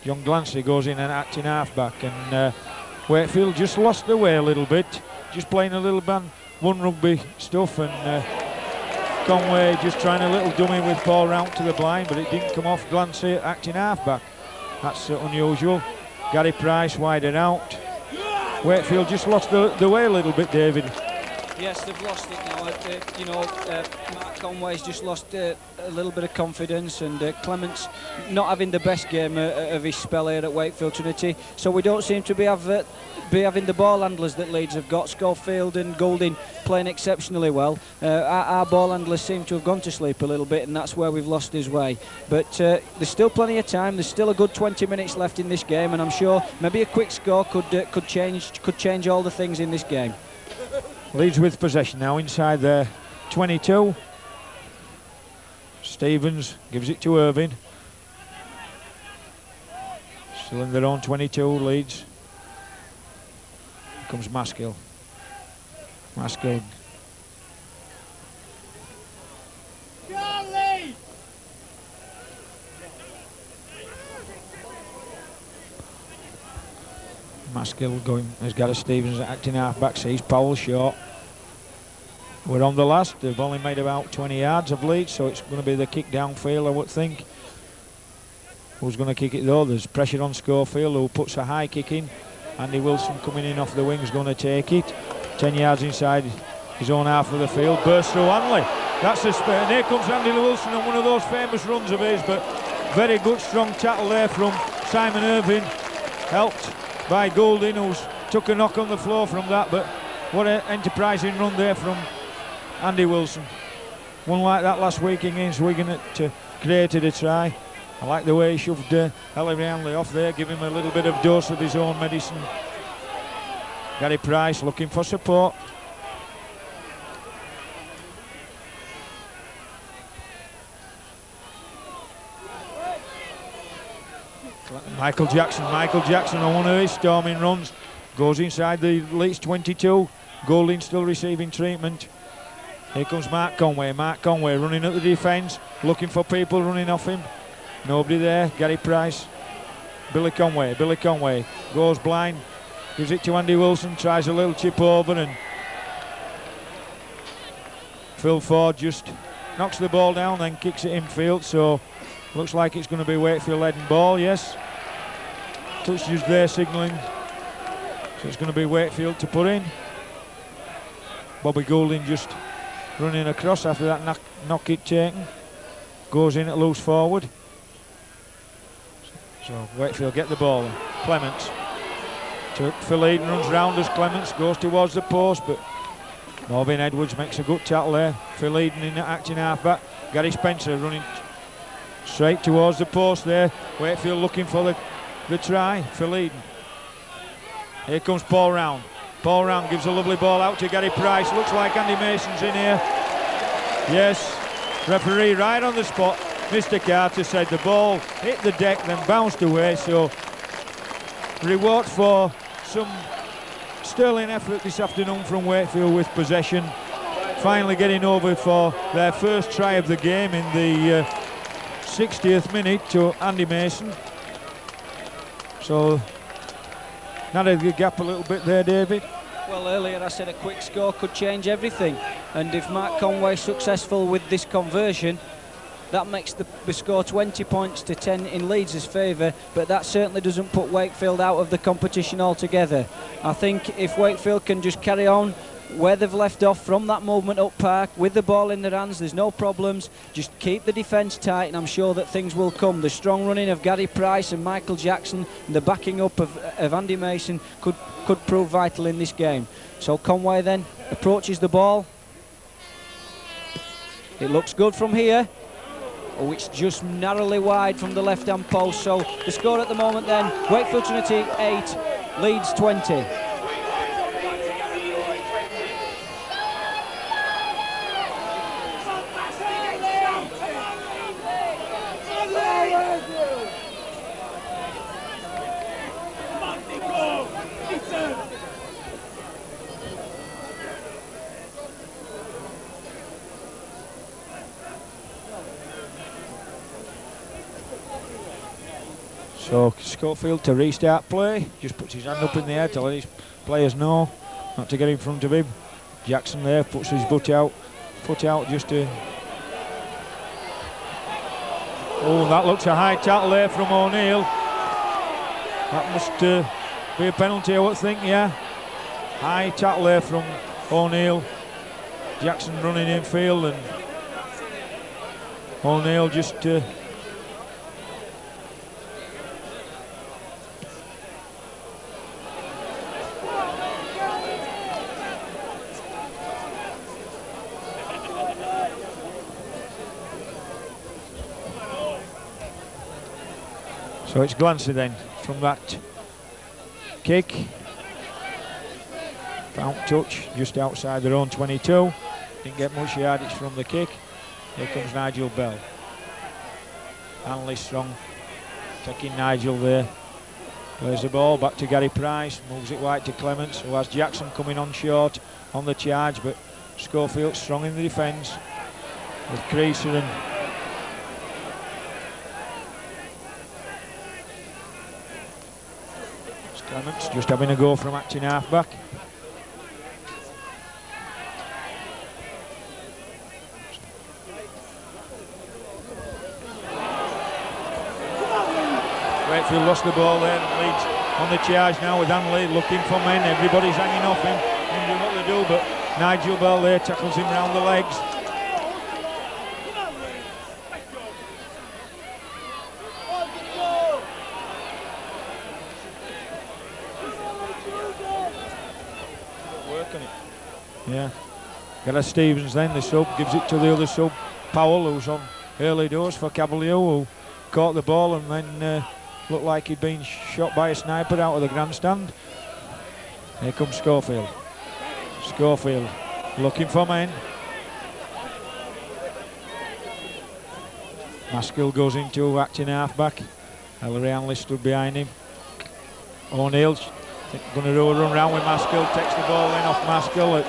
John Glancy goes in and acting half-back, and Wakefield just lost their way a little bit, just playing a little one rugby stuff, and Conway just trying a little dummy with Paul round to the blind, but it didn't come off. Glancy acting half-back. That's unusual. Gary Price wider out. Wakefield just lost the way a little bit, David. Yes, they've lost it now. Mark Conway's just lost a little bit of confidence, and Clements not having the best game of his spell here at Wakefield Trinity. So we don't seem to be having the ball handlers that Leeds have got. Schofield and Goulding playing exceptionally well. Our ball handlers seem to have gone to sleep a little bit, and that's where we've lost his way. But there's still plenty of time. There's still a good 20 minutes left in this game, and I'm sure maybe a quick score could change all the things in this game. Leeds with possession now inside their 22. Stevens gives it to Irvin. Still in their own 22, Leeds. Here comes Maskill. Maskill. Maskill going, has got a Stevens acting half-back, sees Powell short. We're on the last. They've only made about 20 yards of Leeds, so it's going to be the kick downfield, I would think. Who's going to kick it though? There's pressure on Schofield, who puts a high kick in. Andy Wilson coming in off the wing is going to take it. 10 yards inside his own half of the field. Burst through Hanley. That's the spare. And here comes Andy Wilson on one of those famous runs of his, but very good strong tackle there from Simon Irvin. Helped by Goulding, who's took a knock on the floor from that, but what an enterprising run there from Andy Wilson. One like that last week against Wigan that created a try. I like the way he shoved Ellery Hanley off there, give him a little bit of dose of his own medicine. Gary Price looking for support. Michael Jackson on one of his storming runs goes inside the Leeds 22. Goulding still receiving treatment. Here comes Mark Conway running at the defence, looking for people running off him. Nobody there. Gary Price. Billy Conway goes blind, gives it to Andy Wilson, tries a little chip over, and Phil Ford just knocks the ball down, then kicks it infield. So looks like it's going to be Wakefield heading ball. Yes, touches there signalling, so it's going to be Wakefield to put in. Bobby Goulding just running across after that knock it taken, goes in at loose forward. So Wakefield get the ball. Clements to Phil Eden, runs round as Clements goes towards the post, but Marvin Edwards makes a good tackle there. Phil Eden in the acting half-back. Gary Spencer running straight towards the post there. Wakefield looking for the try. Phil Eden. Here comes Paul Round. Paul Round gives a lovely ball out to Gary Price. Looks like Andy Mason's in here. Yes, referee right on the spot. Mr. Carter said the ball hit the deck, then bounced away. So reward for some sterling effort this afternoon from Wakefield with possession. Finally getting over for their first try of the game in the 60th minute to Andy Mason. So narrowed the gap a little bit there, David. Well, earlier I said a quick score could change everything, and if Mark Conway's successful with this conversion, that makes the score 20 points to 10 in Leeds' favour, but that certainly doesn't put Wakefield out of the competition altogether. I think if Wakefield can just carry on where they've left off from that movement up park with the ball in their hands, there's no problems. Just keep the defence tight, and I'm sure that things will come. The strong running of Gary Price and Michael Jackson and the backing up of Andy Mason could prove vital in this game. So Conway then approaches the ball. It looks good from here. Oh, it's just narrowly wide from the left-hand post. So the score at the moment then, Wakefield Trinity 8, Leeds 20. So Schofield to restart play, just puts his hand up in the air to let his players know not to get in front of him. Jackson there puts his foot out just to... Oh, that looks a high tackle there from O'Neill. That must be a penalty, I would think, yeah. High tackle there from O'Neill. Jackson running in field, and O'Neill just... So it's Glancy then from that kick. Bounce touch just outside their own 22. Didn't get much yardage from the kick. Here comes Nigel Bell. Hanley strong, taking Nigel there. Plays the ball back to Gary Price, moves it wide to Clements, who has Jackson coming on short on the charge, but Schofield strong in the defence with Creaser and Clements just having a go from acting half-back. Wakefield lost the ball there, and Leeds on the charge now with Hanley looking for men. Everybody's hanging off him, wondering what they do, but Nigel Bell there tackles him round the legs. Yeah, Gareth Stevens then, the sub, gives it to the other sub, Powell, who's on early doors for Cavalier, who caught the ball and then looked like he'd been shot by a sniper out of the grandstand. Here comes Schofield. Schofield looking for men. Maskill goes into acting half-back. Ellery Hanley stood behind him. O'Neill's going to do a run round with Maskill, takes the ball in off Maskill.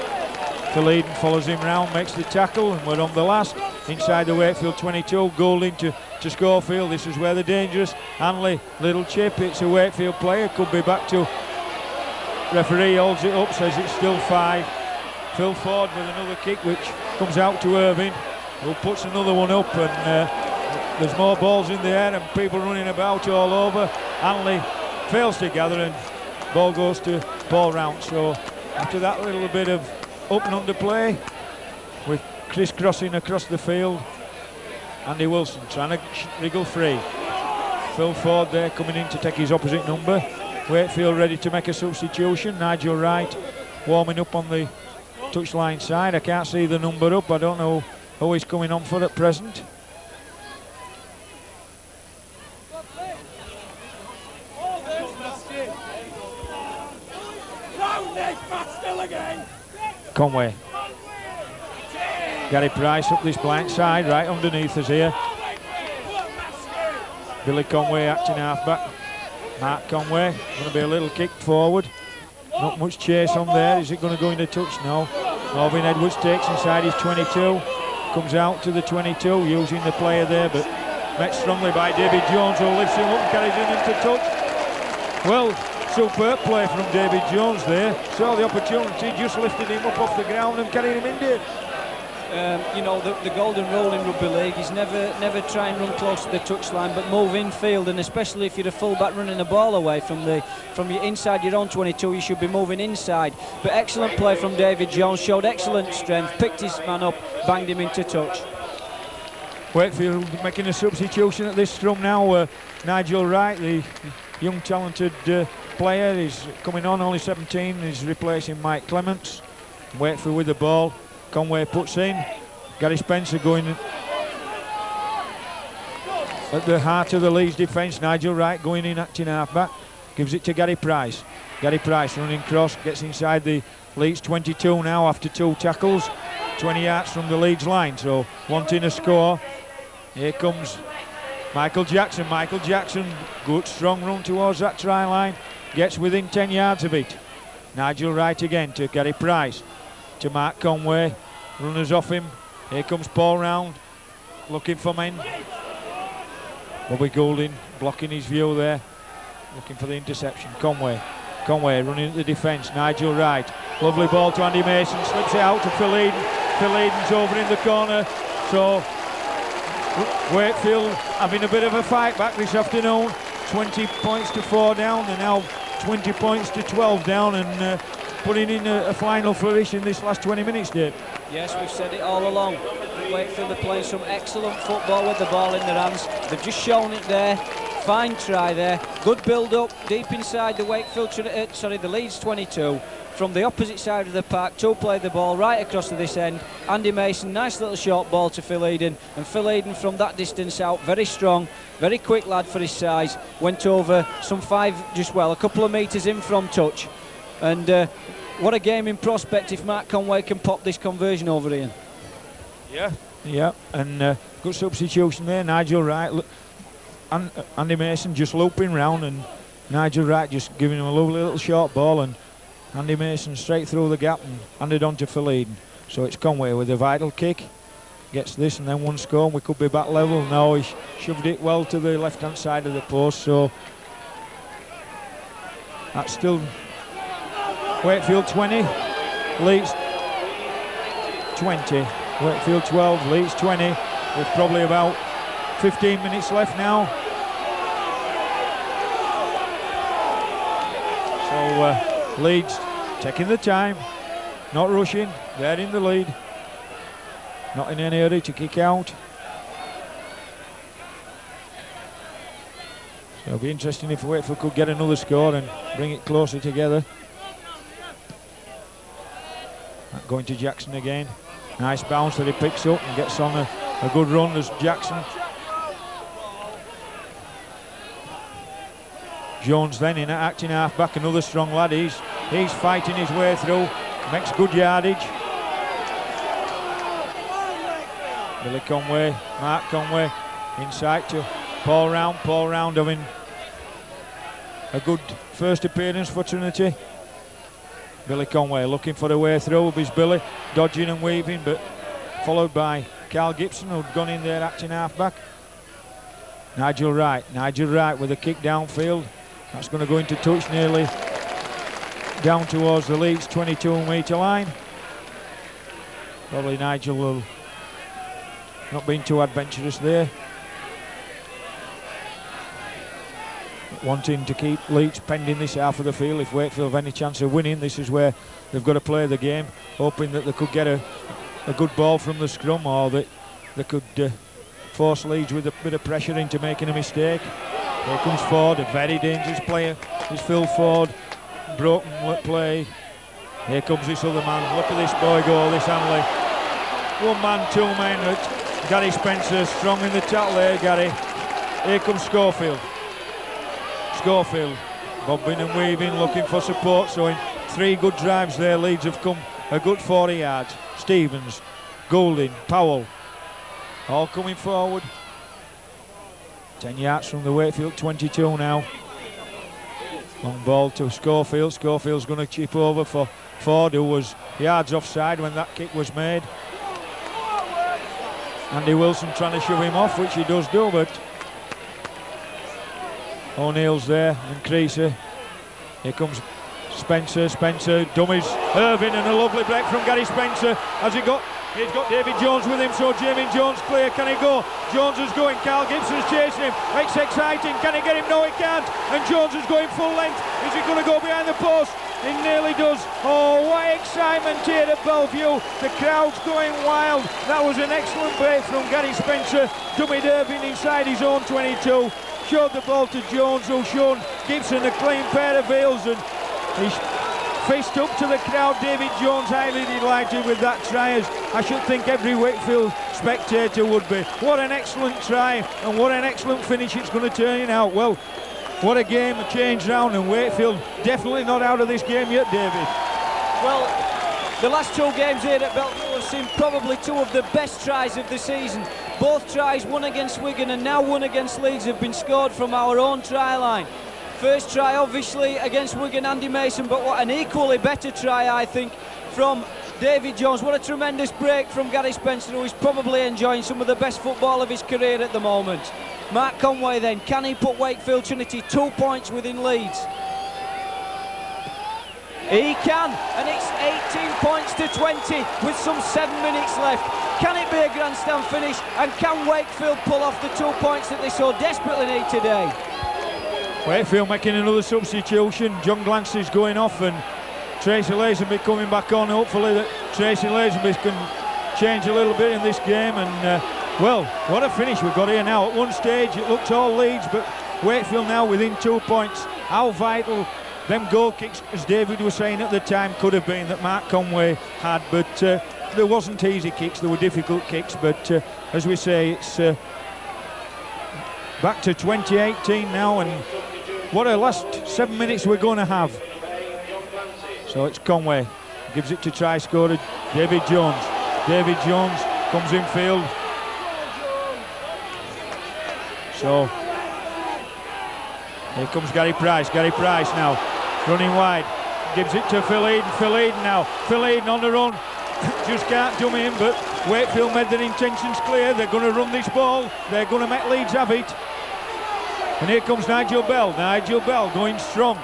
Phil Eden follows him round, makes the tackle, and we're on the last inside the Wakefield 22. Goulding to Schofield. This is where they're dangerous. Hanley, little chip. It's a Wakefield player. Could be back to. Referee holds it up, says it's still 5. Phil Ford with another kick, which comes out to Irving, who puts another one up, and there's more balls in the air and people running about all over. Hanley fails to gather, and ball goes to Paul Round. So after that little bit of up and under play with crisscrossing across the field, Andy Wilson trying to wriggle free. Phil Ford there coming in to take his opposite number. Wakefield ready to make a substitution. Nigel Wright warming up on the touchline side. I can't see the number up. I don't know who he's coming on for at present. Conway. Gary Price up this blank side, right underneath us here. Billy Conway acting half-back. Mark Conway, going to be a little kick forward. Not much chase on there. Is it going to go into touch? No. Marvin Edwards takes inside his 22. Comes out to the 22, using the player there, but met strongly by David Jones, who lifts him up and carries him into touch. Well, superb play from David Jones there. Saw the opportunity, just lifted him up off the ground and carried him in there. You know, the golden rule in rugby league is never try and run close to the touchline, but move infield, and especially if you're a fullback running the ball away from your inside your own 22, you should be moving inside. But excellent play from David Jones, showed excellent strength, picked his man up, banged him into touch. Wakefield making a substitution at this scrum now. Nigel Wright, the young talented player, is coming on, only 17, is replacing Mike Clements. Wakefield with the ball. Conway puts in. Gary Spencer going at the heart of the Leeds defence. Nigel Wright going in, acting half-back. Gives it to Gary Price. Gary Price running cross, gets inside the Leeds 22 now after 2 tackles. 20 yards from the Leeds line, so wanting a score. Here comes Michael Jackson. Michael Jackson, good strong run towards that try line. Gets within 10 yards of it. Nigel Wright again to Gary Price. To Mark Conway, runners off him. Here comes Paul Round, looking for men. Bobby Goulding blocking his view there, looking for the interception. Conway running at the defence. Nigel Wright, lovely ball to Andy Mason, slips it out to Phil Eden. Phil Eden's over in the corner, so Wakefield having a bit of a fight back this afternoon. 20 points to 4 down, and now 20 points to 12 down, and putting in a final flourish in this last 20 minutes, Dave. Yes, we've said it all along. Wakefield are playing some excellent football with the ball in their hands. They've just shown it there. Fine try there. Good build-up deep inside the the Leeds 22. From the opposite side of the park, to play the ball right across to this end. Andy Mason, nice little short ball to Phil Eden. And Phil Eden from that distance out, very strong, very quick lad for his size. Went over some a couple of metres in from touch. And what a game in prospect if Mark Conway can pop this conversion over Ian. Yeah, and good substitution there. Nigel Wright, Andy Mason just looping round, and Nigel Wright just giving him a lovely little short ball, and Andy Mason straight through the gap and handed on to Phil Eden. So it's Conway with a vital kick. Gets this and then one score, and we could be back level. No, he shoved it well to the left-hand side of the post, so that's still Wakefield 20, Leeds 20. Wakefield 12, Leeds 20, with probably about 15 minutes left now. So Leeds taking the time, not rushing, they're in the lead. Not in any hurry to kick out. So it'll be interesting if Wakefield could get another score and bring it closer together. Going to Jackson again. Nice bounce that he picks up and gets on a good run as Jackson. Jones then in acting half back, another strong lad. He's fighting his way through, makes good yardage. Billy Conway, Mark Conway, inside to Paul Round. Paul Round having a good first appearance for Trinity. Billy Conway looking for a way through with his Billy, dodging and weaving, but followed by Carl Gibson, who'd gone in there acting half-back. Nigel Wright with a kick downfield. That's going to go into touch nearly down towards the Leeds 22-metre line. Probably Nigel will not being too adventurous there. Wanting to keep Leeds pending this half of the field. If Wakefield have any chance of winning, this is where they've got to play the game, hoping that they could get a good ball from the scrum, or that they could force Leeds with a bit of pressure into making a mistake. Here comes Ford, a very dangerous player. Is Phil Ford. Broken play. Here comes this other man. Look at this boy go, this Hanley. One man, two men. Gary Spencer strong in the tackle there, Gary. Here comes Schofield. Schofield bobbing and weaving, looking for support. So in 3 good drives there, Leeds have come a good 40 yards. Stevens, Goulding, Powell, all coming forward. 10 yards from the Wakefield 22 now. Long ball to Schofield. Schofield's going to chip over for Ford, who was yards offside when that kick was made. Andy Wilson trying to shove him off, which he does do, but O'Neill's there and Creasy. Here comes Spencer, dummies, Irving, and a lovely break from Gary Spencer. He's got David Jones with him, so Jamie Jones clear. Can he go? Jones is going. Carl Gibson's chasing him. It's exciting. Can he get him? No, he can't. And Jones is going full length. Is he going to go behind the post? He nearly does. Oh, what excitement here at Bellevue. The crowd's going wild. That was an excellent break from Gary Spencer. Dummied Irving inside his own 22. Showed the ball to Jones, who showed Gibson a clean pair of heels, and he's faced up to the crowd. David Jones highly delighted with that try, as I should think every Wakefield spectator would be. What an excellent try, and what an excellent finish it's going to turn out. Well, what a game, a change round, and Wakefield definitely not out of this game yet, David. Well, the last 2 games here at Bellevue have seen probably 2 of the best tries of the season. Both tries, one against Wigan and now one against Leeds, have been scored from our own try line. First try obviously against Wigan, Andy Mason, but what an equally better try, I think, from David Jones. What a tremendous break from Gary Spencer, who is probably enjoying some of the best football of his career at the moment. Mark Conway then, can he put Wakefield Trinity 2 points within Leeds? He can, and it's 18 points to 20 with some 7 minutes left. Can it be a grandstand finish, and can Wakefield pull off the 2 points that they so desperately need today? Wakefield making another substitution. John Glancy's going off, and Tracy Lazenby coming back on. Hopefully that Tracy Lazenby can change a little bit in this game. And well, what a finish we've got here now. At one stage it looked all Leeds, but Wakefield now within 2 points. How vital them goal kicks, as David was saying at the time, could have been, that Mark Conway had, but there wasn't easy kicks, there were difficult kicks. But as we say, it's back to 2018 now, and what a last 7 minutes we're going to have. So it's Conway, gives it to try scorer David Jones. David Jones comes in field. So here comes Gary Price. Gary Price now running wide, gives it to Phil Eden. Phil Eden now. Phil Eden on the run. Just can't dummy him, but Wakefield made their intentions clear. They're going to run this ball. They're going to make Leeds have it. And here comes Nigel Bell. Nigel Bell going strong.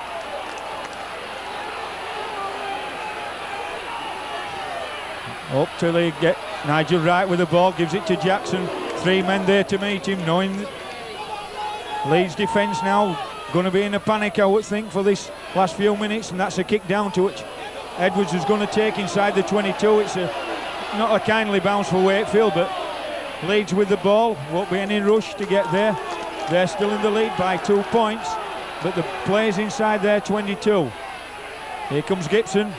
Up till they get Nigel Wright with the ball, gives it to Jackson. 3 men there to meet him, knowing Leeds defence now going to be in a panic, I would think, for this last few minutes, and that's a kick down to which Edwards is going to take inside the 22. It's not a kindly bounce for Wakefield, but Leeds with the ball, won't be any rush to get there. They're still in the lead by 2 points, but the play's inside their 22. Here comes Gibson.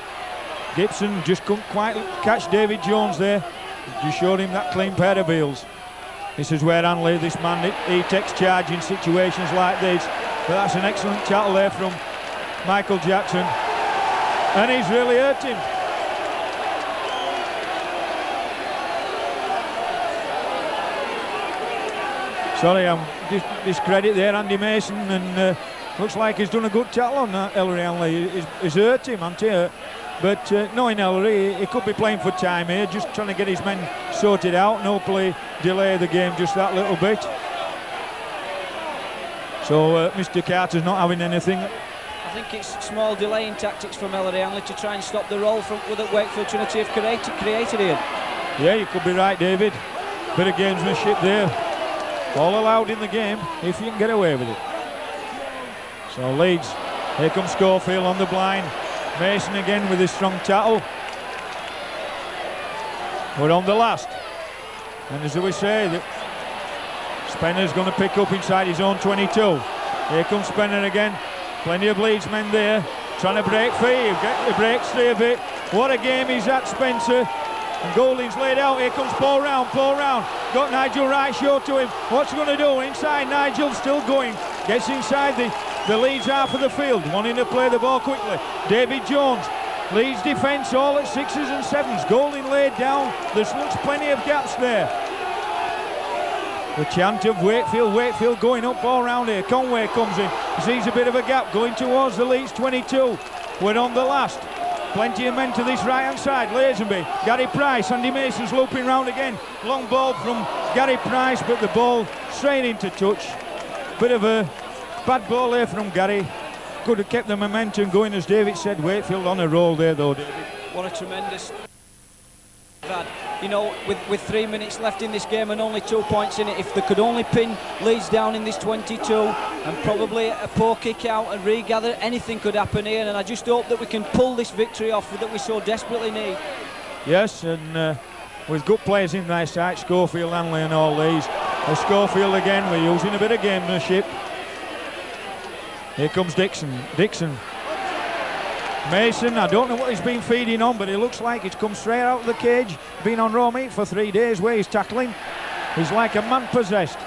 Gibson just couldn't quite catch David Jones there. Just showed him that clean pair of heels. This is where Hanley, this man, he takes charge in situations like this. But that's an excellent tackle there from Michael Jackson. And he's really hurt him. Sorry, I'm discredit there, Andy Mason, and looks like he's done a good tackle on that. Ellery Hanley. He's hurt him, hasn't he? But knowing Ellery, he could be playing for time here, just trying to get his men sorted out and hopefully delay the game just that little bit. So Mr. Carter's not having anything. I think it's small delaying tactics from Ellery Hanley to try and stop the roll from that Wakefield Trinity have created here. Yeah, you could be right, David. Bit of gamesmanship there. All allowed in the game if you can get away with it. So Leeds, here comes Schofield on the blind. Mason again with his strong tackle. We're on the last. And as we say, that Spenner's going to pick up inside his own 22. Here comes Spencer again. Plenty of Leeds men there. Trying to break free. Get the breaks free of it. What a game is that, Spencer. And Golding's laid out. Here comes Paul Round. Got Nigel Wright show to him. What's he going to do? Inside, Nigel still going. Gets inside the Leeds half of the field. Wanting to play the ball quickly. David Jones. Leeds defence all at 6s and 7s. Golding laid down. There's plenty of gaps there. The chant of Wakefield going up all round here. Conway comes in, sees a bit of a gap going towards the Leeds 22. We're on the last. Plenty of men to this right hand side. Lazenby, Gary Price, Andy Mason's looping round again. Long ball from Gary Price, but the ball straight into touch. Bit of a bad ball there from Gary. Could have kept the momentum going, as David said. Wakefield on a roll there though, David. What a tremendous you know, with 3 minutes left in this game and only 2 points in it, if they could only pin Leeds down in this 22 and probably a poor kick out and regather, anything could happen here, and I just hope that we can pull this victory off that we so desperately need. Yes, and with good players in their side, Schofield, Hanley and all these. Schofield again, we're using a bit of gamemanship. Here comes Dixon. Mason, I don't know what he's been feeding on, but it looks like it's come straight out of the cage. Been on raw meat for 3 days where he's tackling. He's like a man possessed.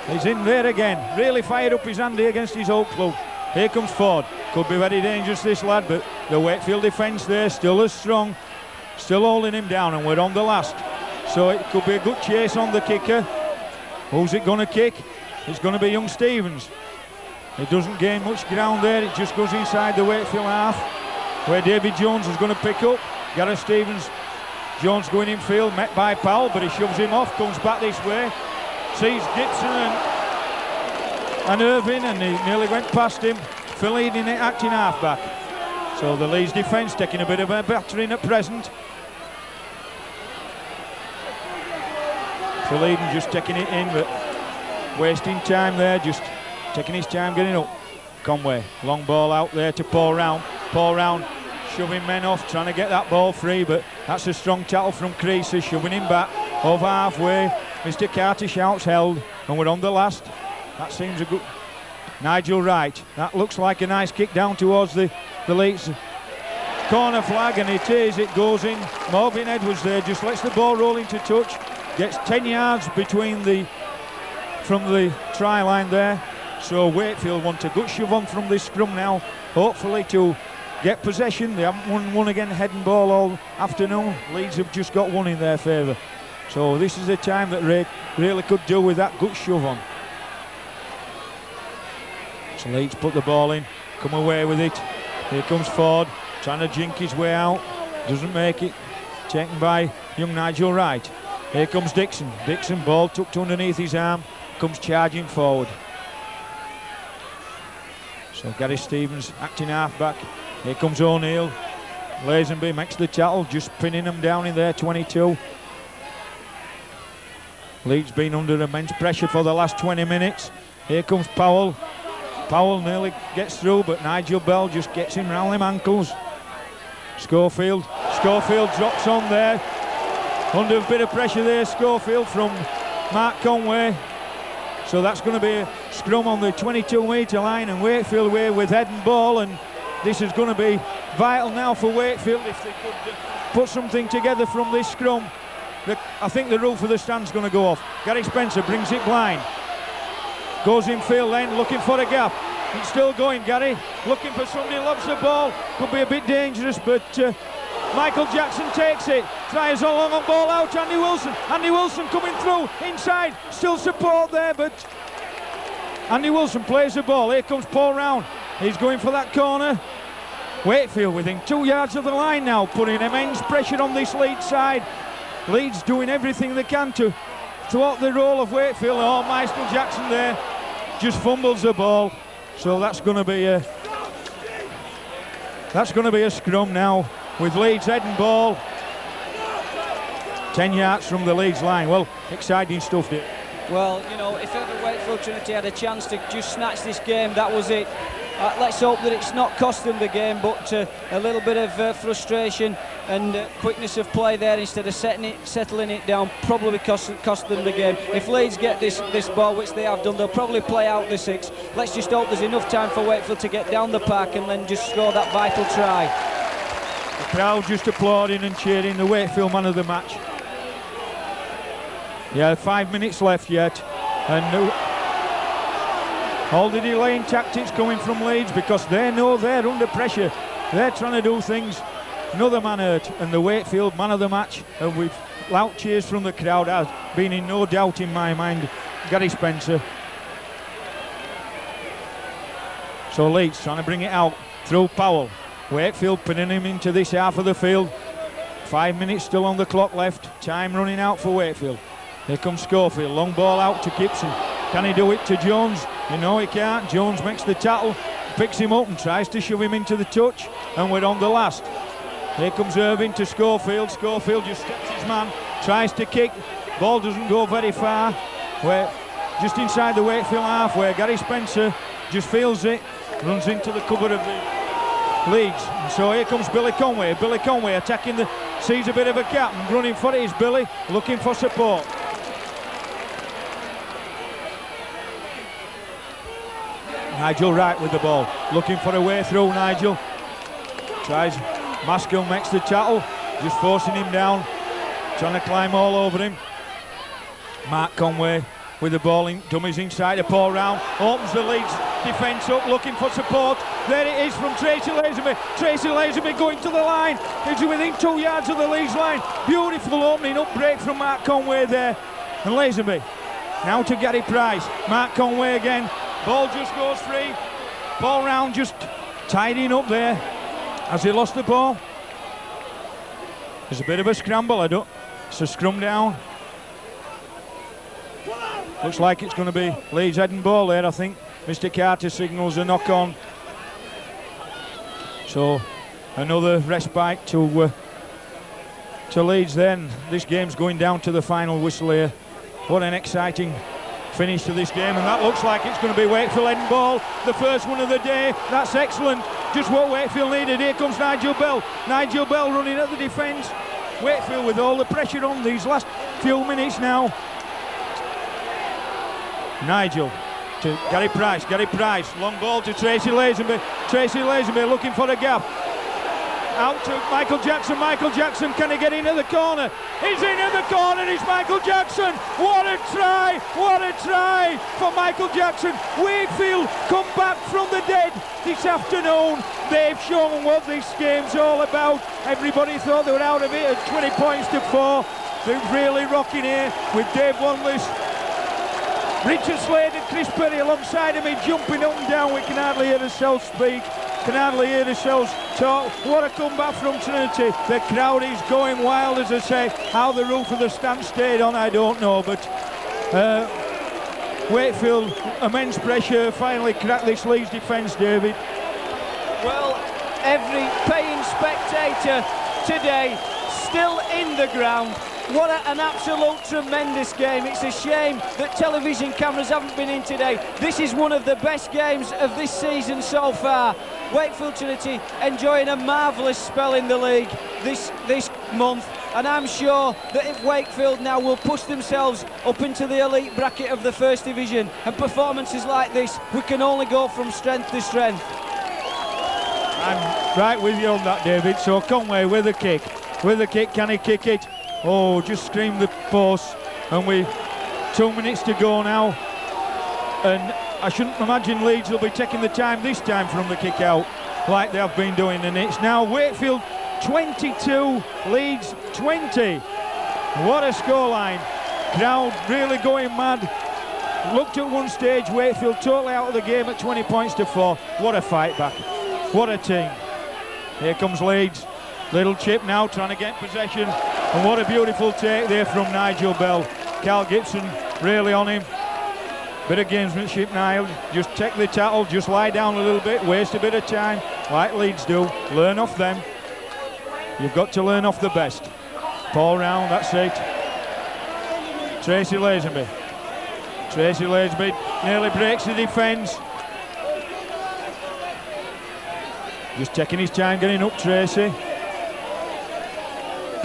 He's in there again. Really fired up his handy against his old club. Here comes Ford. Could be very dangerous, this lad, but the Wakefield defence there still as strong. Still holding him down, and we're on the last. So it could be a good chase on the kicker. Who's it going to kick? It's going to be young Stevens. It doesn't gain much ground there, it just goes inside the Wakefield half, where David Jones is going to pick up. Gareth Stevens, Jones going in field, met by Powell, but he shoves him off, comes back this way, sees Gibson and Irving, and he nearly went past him. Philleen in it, acting half-back. So the Leeds defence taking a bit of a battering at present. Philleen just taking it in, but wasting time there, just taking his time getting up. Conway, long ball out there to Paul Round. Paul Round shoving men off, trying to get that ball free, but that's a strong tackle from Creasy, shoving him back over halfway. Mr. Carter shouts held, and we're on the last. That seems a good... Nigel Wright, that looks like a nice kick down towards the Leeds corner flag, and it goes in. Morgan Edwards there just lets the ball roll into touch, gets 10 yards from the try line there. So Wakefield want a good shove on from this scrum now, hopefully to get possession. They haven't won one again head and ball all afternoon. Leeds have just got one in their favour. So this is the time that really could do with that good shove on. So Leeds put the ball in, come away with it. Here comes Ford, trying to jink his way out. Doesn't make it. Taken by young Nigel Wright. Here comes Dixon. Dixon, ball tucked underneath his arm, comes charging forward. So Gary Stevens acting half-back. Here comes O'Neill. Lazenby makes the tackle, just pinning them down in there, 22. Leeds been under immense pressure for the last 20 minutes. Here comes Powell. Powell nearly gets through, but Nigel Bell just gets him round them ankles. Schofield drops on there. Under a bit of pressure there, Schofield from Mark Conway. So that's going to be a scrum on the 22-metre line, and Wakefield away with head and ball, and this is going to be vital now for Wakefield if they could put something together from this scrum. I think the roof of the stand's going to go off. Gary Spencer brings it blind. Goes in field then, looking for a gap. It's still going, Gary. Looking for somebody, lobs the ball. Could be a bit dangerous, but Michael Jackson takes it. Tries a long on ball out, Andy Wilson. Andy Wilson coming through, inside. Still support there, but Andy Wilson plays the ball. Here comes Paul Round. He's going for that corner. Wakefield within 2 yards of the line now, putting immense pressure on this Leeds side. Leeds doing everything they can to thwart the role of Wakefield. Oh, Michael Jackson there just fumbles the ball. So that's going to be a scrum now with Leeds head and ball. 10 yards from the Leeds line. Well, exciting stuff there. Well, you know, if ever Wakefield Trinity had a chance to just snatch this game, that was it. Let's hope that it's not cost them the game, but a little bit of frustration and quickness of play there instead of settling it down probably cost them the game. If Leeds get this ball, which they have done, they'll probably play out the 6. Let's just hope there's enough time for Wakefield to get down the park and then just score that vital try. The crowd just applauding and cheering the Wakefield man of the match. Yeah, 5 minutes left yet, and all the delaying tactics coming from Leeds because they know they're under pressure. They're trying to do things. Another man hurt, and the Wakefield man of the match, and with loud cheers from the crowd, has been in no doubt in my mind, Gary Spencer. So Leeds trying to bring it out through Powell. Wakefield putting him into this half of the field. 5 minutes still on the clock left. Time running out for Wakefield. Here comes Schofield. Long ball out to Gibson. Can he do it to Jones? You know he can't. Jones makes the tackle, picks him up and tries to shove him into the touch, and we're on the last. Here comes Irving to Schofield. Schofield just steps his man, tries to kick. Ball doesn't go very far. We're just inside the Wakefield half where Gary Spencer just feels it, runs into the cover of the Leeds. And so here comes Billy Conway. Billy Conway attacking sees a bit of a gap and running for it is Billy, looking for support. Nigel Wright with the ball, looking for a way through. Nigel tries, Maskell makes the tackle, just forcing him down, trying to climb all over him. Mark Conway with the ball, dummies inside to Paul Round, opens the Leeds defence up, looking for support. There it is from Tracy Lazenby. Tracy Lazenby going to the line, he's within 2 yards of the Leeds line. Beautiful opening up break from Mark Conway there, and Lazenby now to Gary Price. Mark Conway again. Ball just goes free. Paul Round just tidying up there. Has he lost the ball? There's a bit of a scramble. It's a scrum down. Looks like it's going to be Leeds heading ball there, I think. Mr. Carter signals a knock on. So another respite to Leeds then. This game's going down to the final whistle here. What an exciting finish to this game, and that looks like it's going to be Wakefield heading ball, the first one of the day. That's excellent, just what Wakefield needed. Here comes Nigel Bell. Nigel Bell running at the defence. Wakefield with all the pressure on these last few minutes now. Nigel to Gary Price. Gary Price, long ball to Tracy Lazenby. Tracy Lazenby looking for a gap. Out to Michael Jackson. Michael Jackson, can he get into the corner? He's in at the corner, it's Michael Jackson. What a try, what a try for Michael Jackson. Wakefield come back from the dead this afternoon. They've shown what this game's all about. Everybody thought they were out of it at 20 points to 4. They're really rocking here with Dave Wanless, Richard Slade and Chris Perry alongside of me, jumping up and down. We can hardly hear ourselves speak. Can hardly hear ourselves talk. What a comeback from Trinity. The crowd is going wild, as I say. How the roof of the stand stayed on, I don't know, but Wakefield, immense pressure, finally cracked this Leeds defence, David. Well, every paying spectator today still in the ground. What an absolute tremendous game. It's a shame that television cameras haven't been in today. This is one of the best games of this season so far. Wakefield Trinity enjoying a marvellous spell in the league this month, and I'm sure that if Wakefield now will push themselves up into the elite bracket of the First Division, and performances like this, we can only go from strength to strength. I'm right with you on that, David. So Conway with the kick. With the kick, can he kick it? Oh, just screamed the post, and we 2 minutes to go now, and I shouldn't imagine Leeds will be taking the time this time from the kick out like they have been doing, and it's now Wakefield 22, Leeds 20. What a scoreline. Crowd really going mad. Looked at one stage, Wakefield totally out of the game at 20 points to 4. What a fight back. What a team. Here comes Leeds. Little chip now, trying to get possession. And what a beautiful take there from Nigel Bell. Carl Gibson really on him. Bit of gamesmanship, Niall. Just take the tackle, just lie down a little bit, waste a bit of time, like Leeds do. Learn off them. You've got to learn off the best. Paul Round, that's it. Tracy Lazenby. Tracy Lazenby nearly breaks the defence. Just taking his time getting up, Tracy.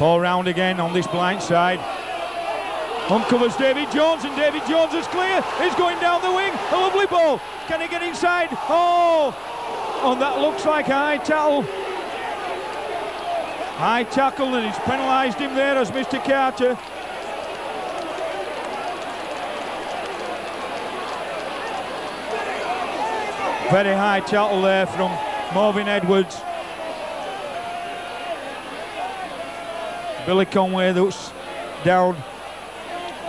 Paul round again on this blind side. Uncovers David Jones, and David Jones is clear. He's going down the wing. A lovely ball. Can he get inside? Oh! And that looks like a high tackle. High tackle, and he's penalised him there as Mr. Carter. Very high tackle there from Marvin Edwards. Billy Conway that's down.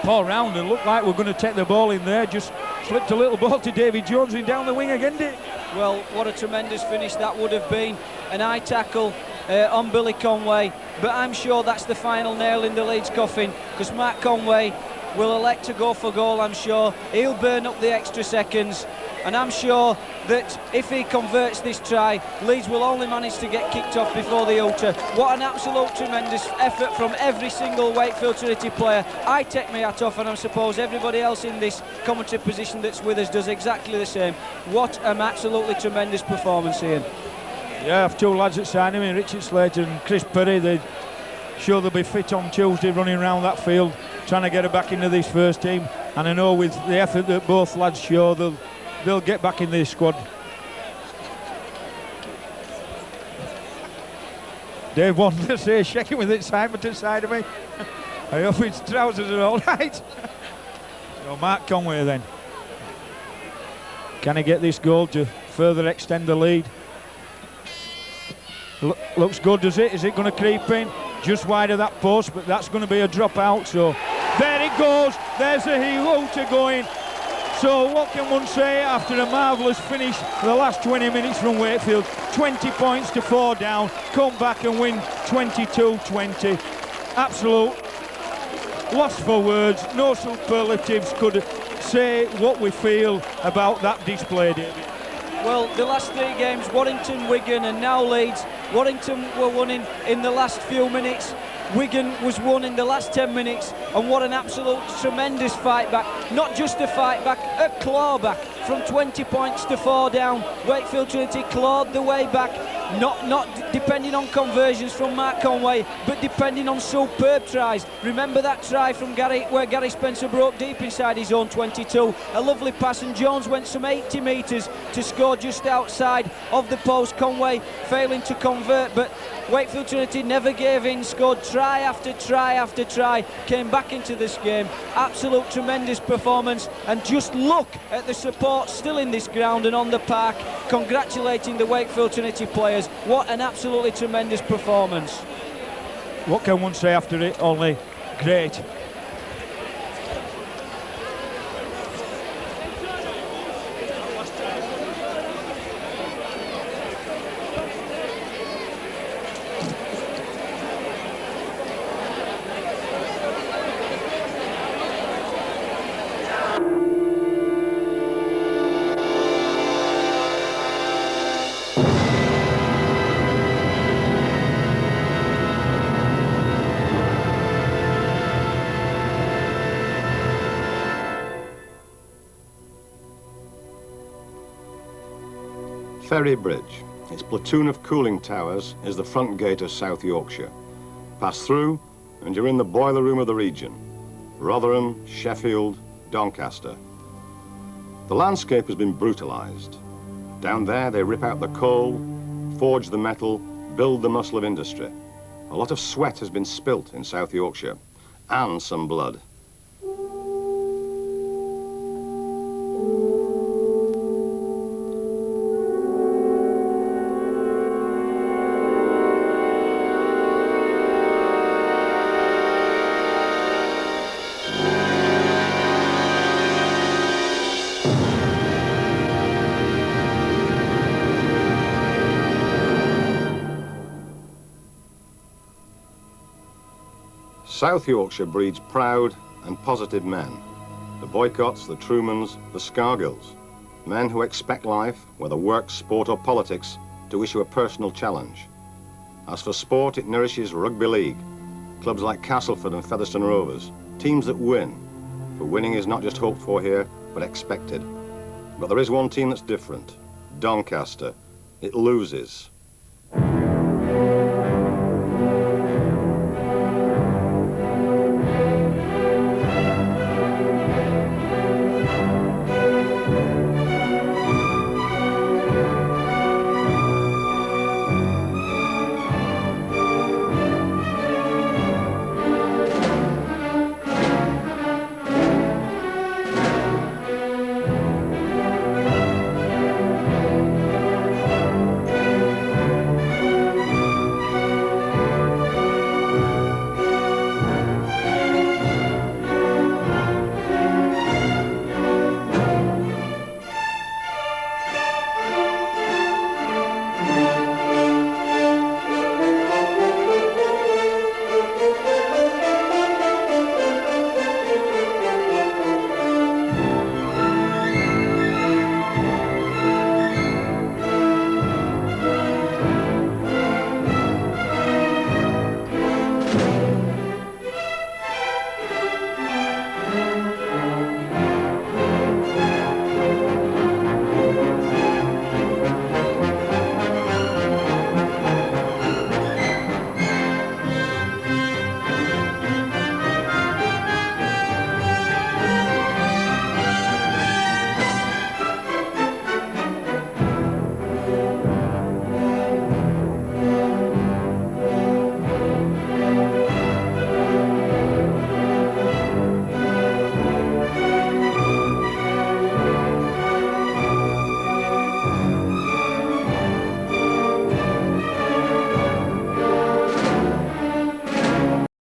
Paul round, and looked like we're going to take the ball in there. Just slipped a little ball to David Jones and down the wing again, did it? Well, what a tremendous finish that would have been. An high tackle on Billy Conway, but I'm sure that's the final nail in the Leeds coffin, because Mark Conway will elect to go for goal. I'm sure he'll burn up the extra seconds, and I'm sure that if he converts this try, Leeds will only manage to get kicked off before the outer. What an absolute tremendous effort from every single Wakefield Trinity player. I take my hat off, and I suppose everybody else in this commentary position that's with us does exactly the same. What an absolutely tremendous performance, Ian. Yeah, I have two lads that signed him, Richard Slater and Chris Perry. They're sure they'll be fit on Tuesday running around that field, trying to get it back into this first team. And I know with the effort that both lads show, they'll get back in this squad. Dave wanted to say, shaking with excitement inside of me. I hope his trousers are all right. So Mark Conway then. Can he get this goal to further extend the lead? Looks good, does it? Is it going to creep in? Just wide of that post, but that's going to be a drop out. So there it goes. There's a hooter going. So what can one say after a marvellous finish for the last 20 minutes from Wakefield? 20 points to 4 down, come back and win 22-20. Absolute lost for words. No superlatives could say what we feel about that display, David. Well, the last 3 games, Warrington, Wigan and now Leeds. Warrington were won in the last few minutes. Wigan was won in the last 10 minutes, and what an absolute tremendous fight back. Not just a fight back, a claw back from 20 points to 4 down. Wakefield Trinity clawed the way back, not depending on conversions from Mark Conway, but depending on superb tries. Remember that try from Gary, where Gary Spencer broke deep inside his own 22. A lovely pass, and Jones went some 80 metres to score just outside of the post. Conway failing to convert, but Wakefield Trinity never gave in, scored try after try after try, came back into this game. Absolute tremendous performance, and just look at the support still in this ground and on the park, congratulating the Wakefield Trinity players. What an absolutely tremendous performance. What can one say after it? Only great. Ferry Bridge, its platoon of cooling towers, is the front gate of South Yorkshire. Pass through and you're in the boiler room of the region. Rotherham, Sheffield, Doncaster. The landscape has been brutalised. Down there they rip out the coal, forge the metal, build the muscle of industry. A lot of sweat has been spilt in South Yorkshire, and some blood. South Yorkshire breeds proud and positive men. The Boycotts, the Trumans, the Scargills. Men who expect life, whether work, sport or politics, to issue a personal challenge. As for sport, it nourishes rugby league. Clubs like Castleford and Featherstone Rovers. Teams that win. For winning is not just hoped for here, but expected. But there is one team that's different. Doncaster. It loses.